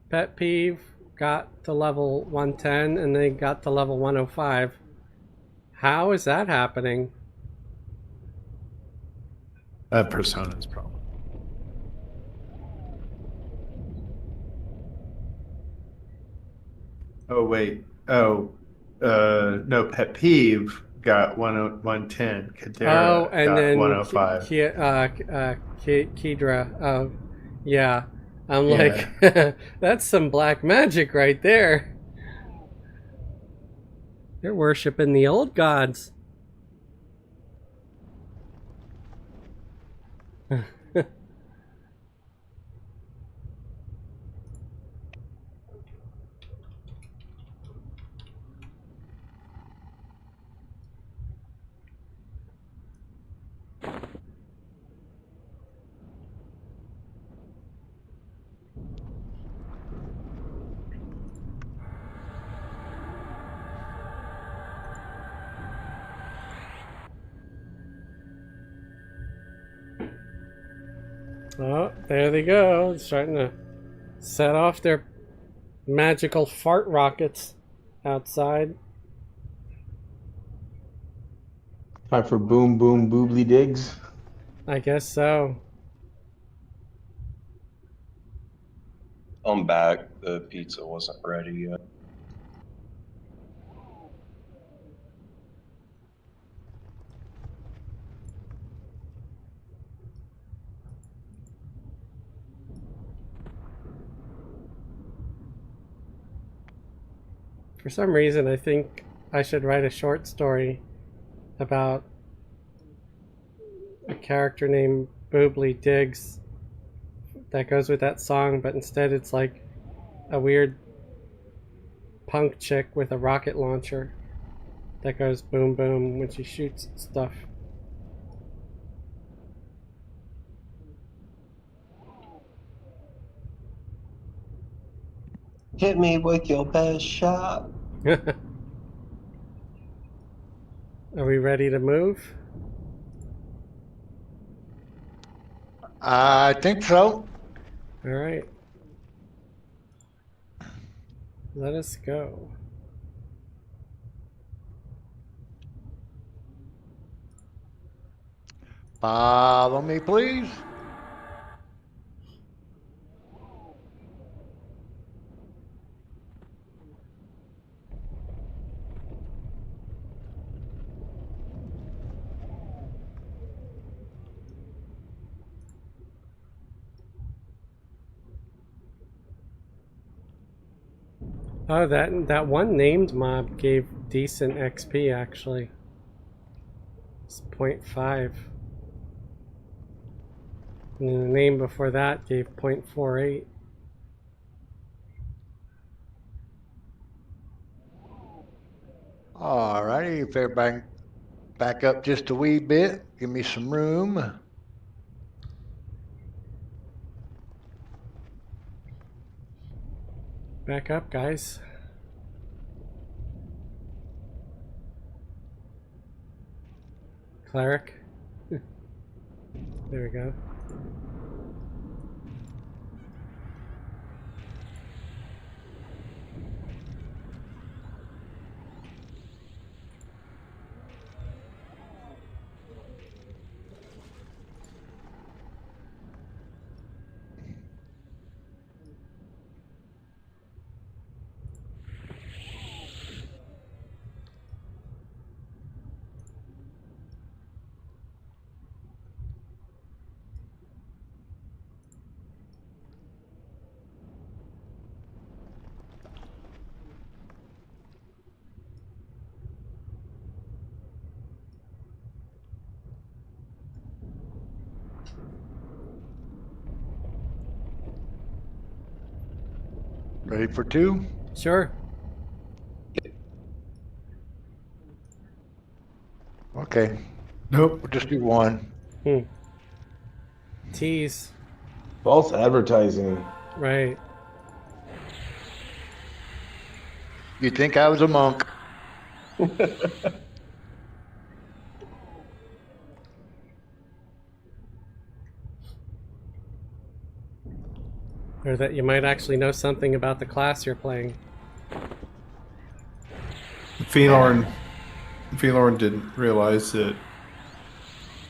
Pet Peeve got to level 110 and they got to level 105. How is that happening? Persona's problem. Oh wait. Oh, no. Pet peeve got 110. Kadera And got then 105. Kedra. Oh, yeah. I'm Yeah. like, that's some black magic right there. They're worshiping the old gods. Oh, there they go. Starting to set off their magical fart rockets outside. Time for boom, boom, boobly digs. I guess so. I'm back. The pizza wasn't ready yet. For some reason, I think I should write a short story about a character named Boobly Diggs that goes with that song, but instead it's like a weird punk chick with a rocket launcher that goes boom boom when she shoots stuff. Hit me with your best shot. Are we ready to move? I think so. All right. Let us go. Follow me, please. Oh, that one named mob gave decent XP actually. It's 0.5. And the name before that gave 0.48. All righty, if everybody back up just a wee bit, give me some room. Back up, guys. Cleric. There we go. Ready for two? Sure. Okay, Nope. we'll just do one. Tease. False advertising. Right. You'd think I was a monk. Or that you might actually know something about the class you're playing. Felorn didn't realize that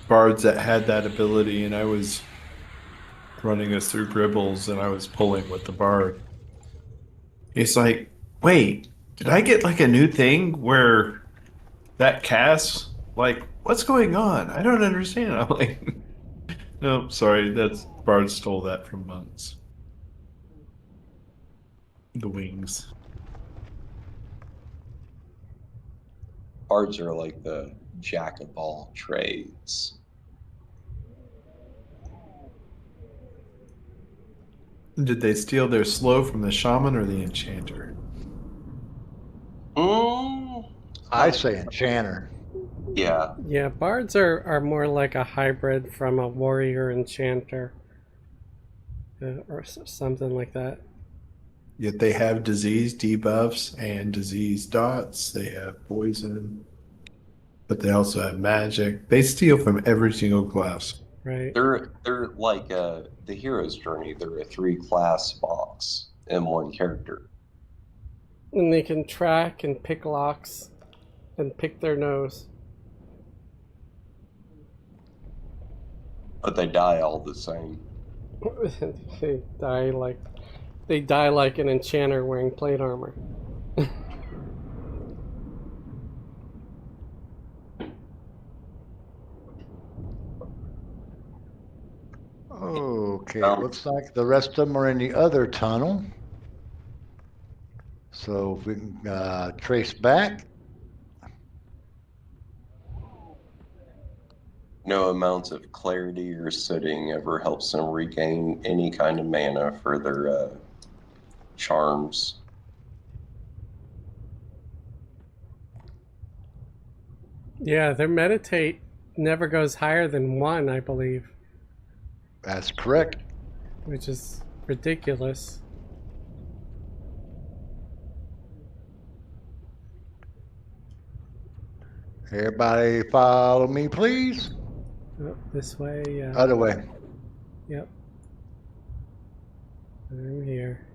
bards that had that ability, and I was running us through Gribbles, and I was pulling with the bard. It's like, wait, did I get like a new thing where that cast? Like, what's going on? I don't understand. I'm like, no, sorry, that's bard stole that from monks. The wings. Bards are like the jack of all trades. Did they steal their slow from the shaman or the enchanter? I say enchanter. Yeah, Yeah, bards are more like a hybrid from a warrior enchanter. Or something like that. Yet they have disease debuffs and disease dots. They have poison, but they also have magic. They steal from every single class. Right. they're like the hero's journey. They're a 3-class box in one character. And they can track and pick locks and pick their nose. But they die all the same. they die like an enchanter wearing plate armor. Okay, looks like the rest of them are in the other tunnel. So if we can trace back. No amount of clarity or sitting ever helps them regain any kind of mana for their charms. Yeah, their meditate never goes higher than 1, I believe, That's correct. which is ridiculous. Everybody follow me, please. Oh, this way, yeah. Other way. Yep. I'm here.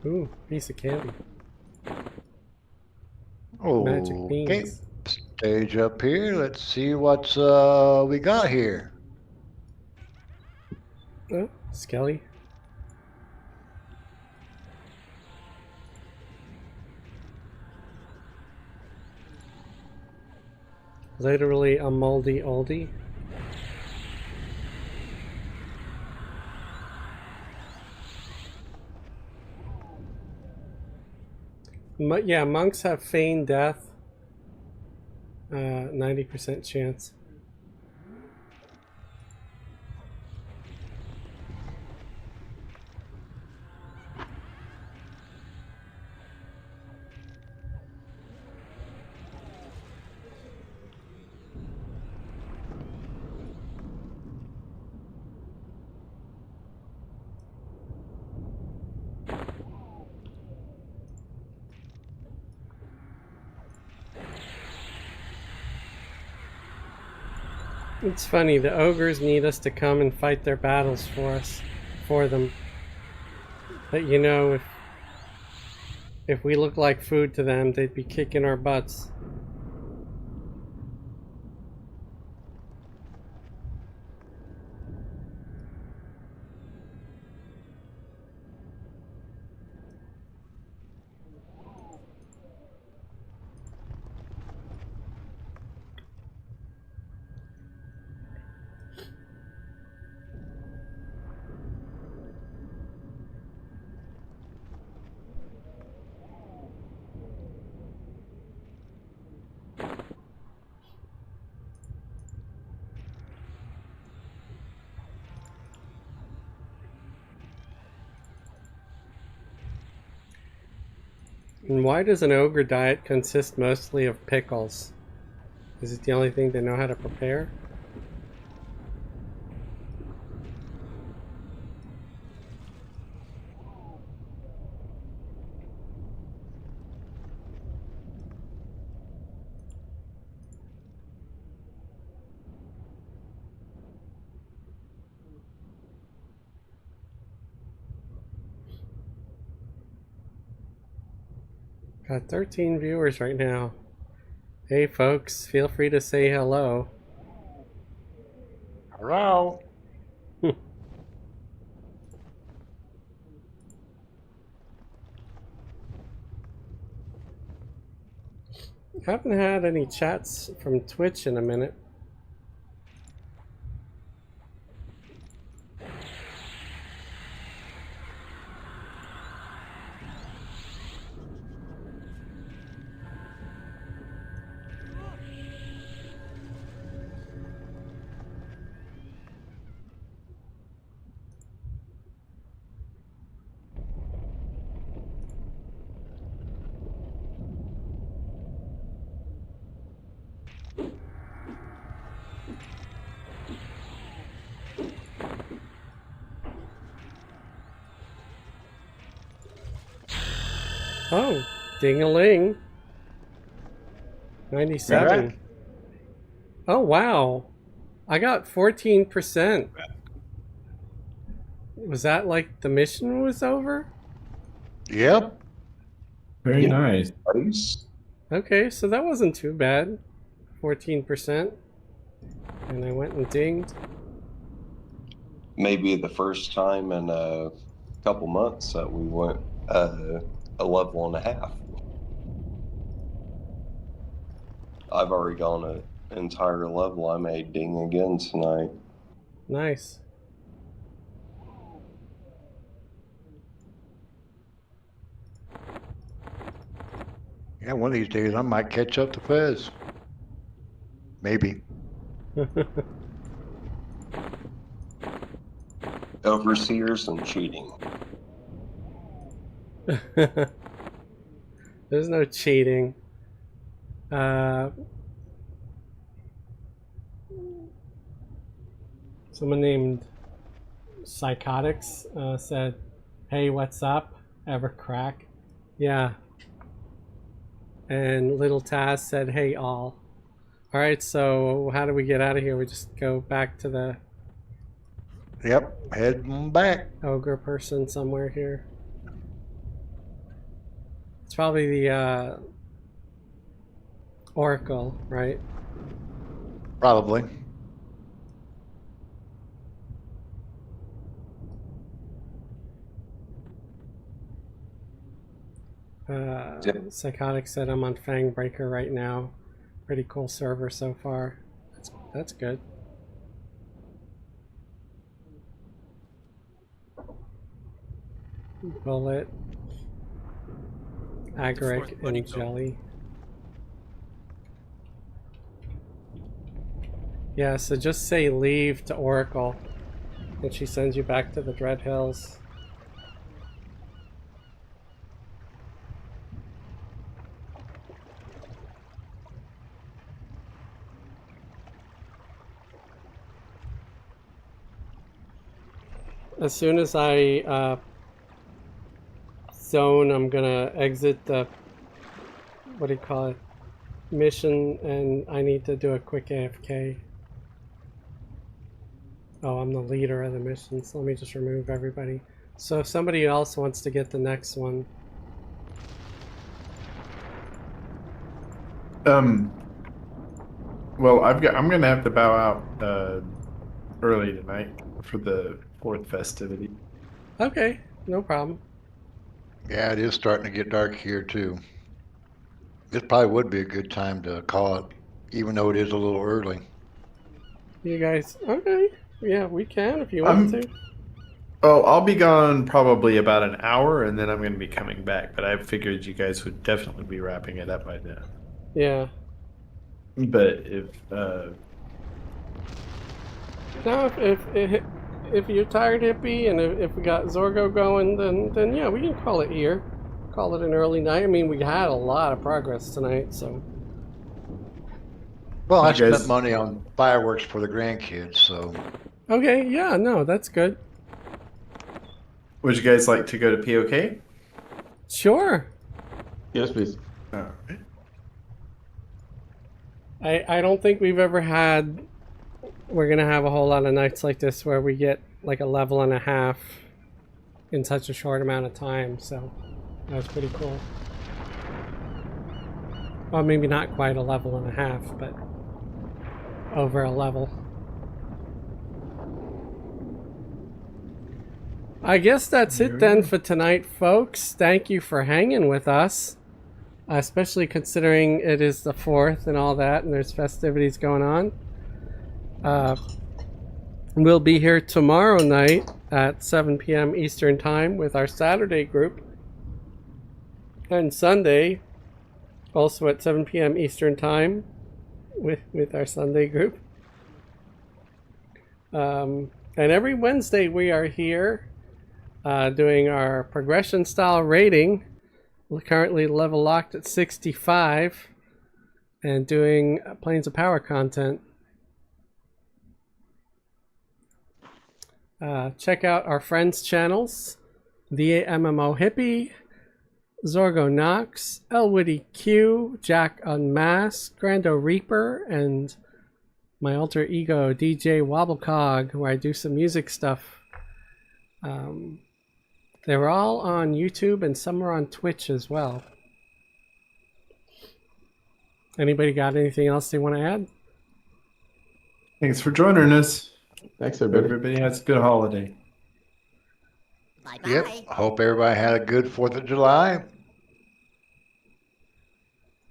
Ooh, piece of candy. Magic Okay. beans. Stage up here. Let's see what's we got here. Oh, Skelly. Literally a moldy oldie. Yeah, monks have feigned death. 90% chance. It's funny, the ogres need us to come and fight their battles for them. But you know, if we look like food to them, they'd be kicking our butts. And why does an ogre diet consist mostly of pickles? Is it the only thing they know how to prepare? Got 13 viewers right now. Hey folks, feel free to say hello. Hello. Haven't had any chats from Twitch in a minute. Oh, ding-a-ling. 97. Back. Oh, wow. I got 14%. Was that like the mission was over? Yep. Very Yeah. nice. Nice. Okay, so that wasn't too bad. 14%. And I went and dinged. Maybe the first time in a couple months that we went a level and a half. I've already gone an entire level. I may ding again tonight. Nice. Yeah, one of these days I might catch up to Fez. Maybe. Overseers and cheating. There's no cheating. Someone named Psychotics said, "Hey, what's up? Ever crack?" Yeah. And Little Taz said, "Hey all." All right, so how do we get out of here? We just go back to the Yep, heading back. ogre person somewhere here. It's probably the Oracle, right? Probably. Psychotic said I'm on Fangbreaker right now. Pretty cool server so far. That's good. Bullet, Agaric, and Jelly. Yeah, so just say leave to Oracle, and she sends you back to the Dread Hills. As soon as I zone, I'm gonna exit the, what do you call it, mission, and I need to do a quick AFK. Oh, I'm the leader of the mission, so let me just remove everybody. So if somebody else wants to get the next one. Well, I'm gonna have to bow out early tonight for the 4th festivity. Okay, no problem. Yeah, it is starting to get dark here too. This probably would be a good time to call it, even though it is a little early. You guys, okay. Yeah, we can if you want to. Oh, I'll be gone probably about an hour, and then I'm going to be coming back. But I figured you guys would definitely be wrapping it up by then. Yeah. But if Now, if you're tired, hippie, and if we got Zorgo going, then yeah, we can call it here. Call it an early night. I mean, we had a lot of progress tonight, so. Well, I You guys- spent money on fireworks for the grandkids, so Okay, yeah, no, that's good. would you guys like to go to POK? Sure. Yes, please. Oh. I don't think we've ever had. We're gonna have a whole lot of nights like this where we get like a level and a half in such a short amount of time, so that's pretty cool. Well, maybe not quite a level and a half, but over a level. I guess that's it then for tonight, folks. Thank you for hanging with us, especially considering it is the 4th and all that, and there's festivities going on. We'll be here tomorrow night at 7 p.m. Eastern Time with our Saturday group, and Sunday also at 7 p.m. Eastern Time with our Sunday group. And every Wednesday we are here doing our progression style rating. We're currently level locked at 65 and doing Planes of Power content. Check out our friends' channels: The MMO Hippie, Zorgo Knox, Elwoody Q, Jack Unmasked, Grando Reaper, and my alter ego DJ Wobblecog, where I do some music stuff. They were all on YouTube and some are on Twitch as well. Anybody got anything else they want to add? Thanks for joining us. Thanks, everybody. Everybody has a good holiday. Bye-bye. yep. I hope everybody had a good 4th of July.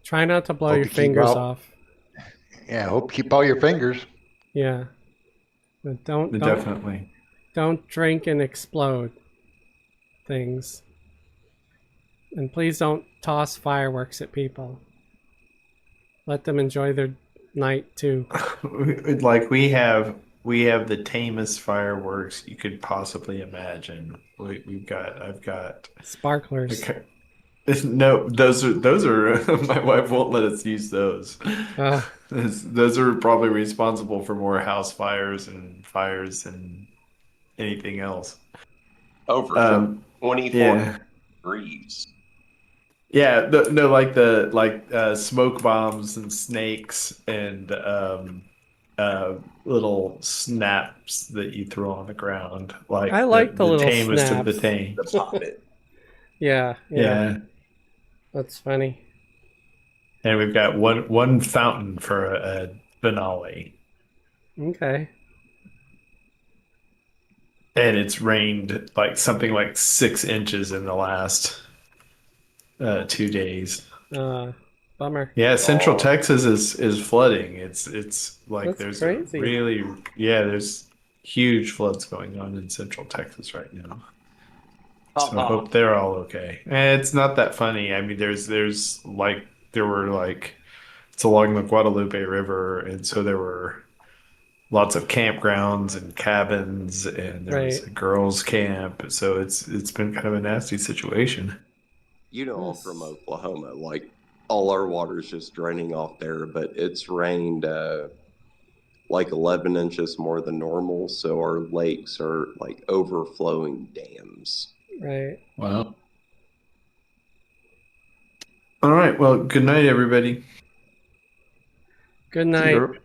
Try not to blow Hope your you keep fingers out- off. Yeah, hope keep all your fingers. Yeah. But don't Definitely. don't drink and explode things. And please don't toss fireworks at people. Let them enjoy their night too. Like we have the tamest fireworks you could possibly imagine. I've got Sparklers. okay. No, those are my wife won't let us use those. Those are probably responsible for more house fires than anything else. Over 24 Yeah. degrees. Yeah, no, like smoke bombs and snakes and little snaps that you throw on the ground, I like like the the little tamest of the snaps. tame. The poppet. Yeah, yeah, Yeah, that's funny. and we've got one fountain for a finale, Okay. and it's rained like something like 6 inches in the last 2 days. Uh, Bummer. Yeah, Central Oh, Texas is flooding. It's like That's there's a crazy. really there's huge floods going on in Central Texas right now. So I hope they're all okay. And it's not that funny. I mean, there's like there were like it's along the Guadalupe River, and so there were lots of campgrounds and cabins, and there was Right. a girls' camp. So it's been kind of a nasty situation. you know, I'm from Yes. Oklahoma. Like, all our water's just draining off there, but it's rained like 11 inches more than normal. So our lakes are like overflowing dams. Right. Wow. All right. Well, good night, everybody. Good night.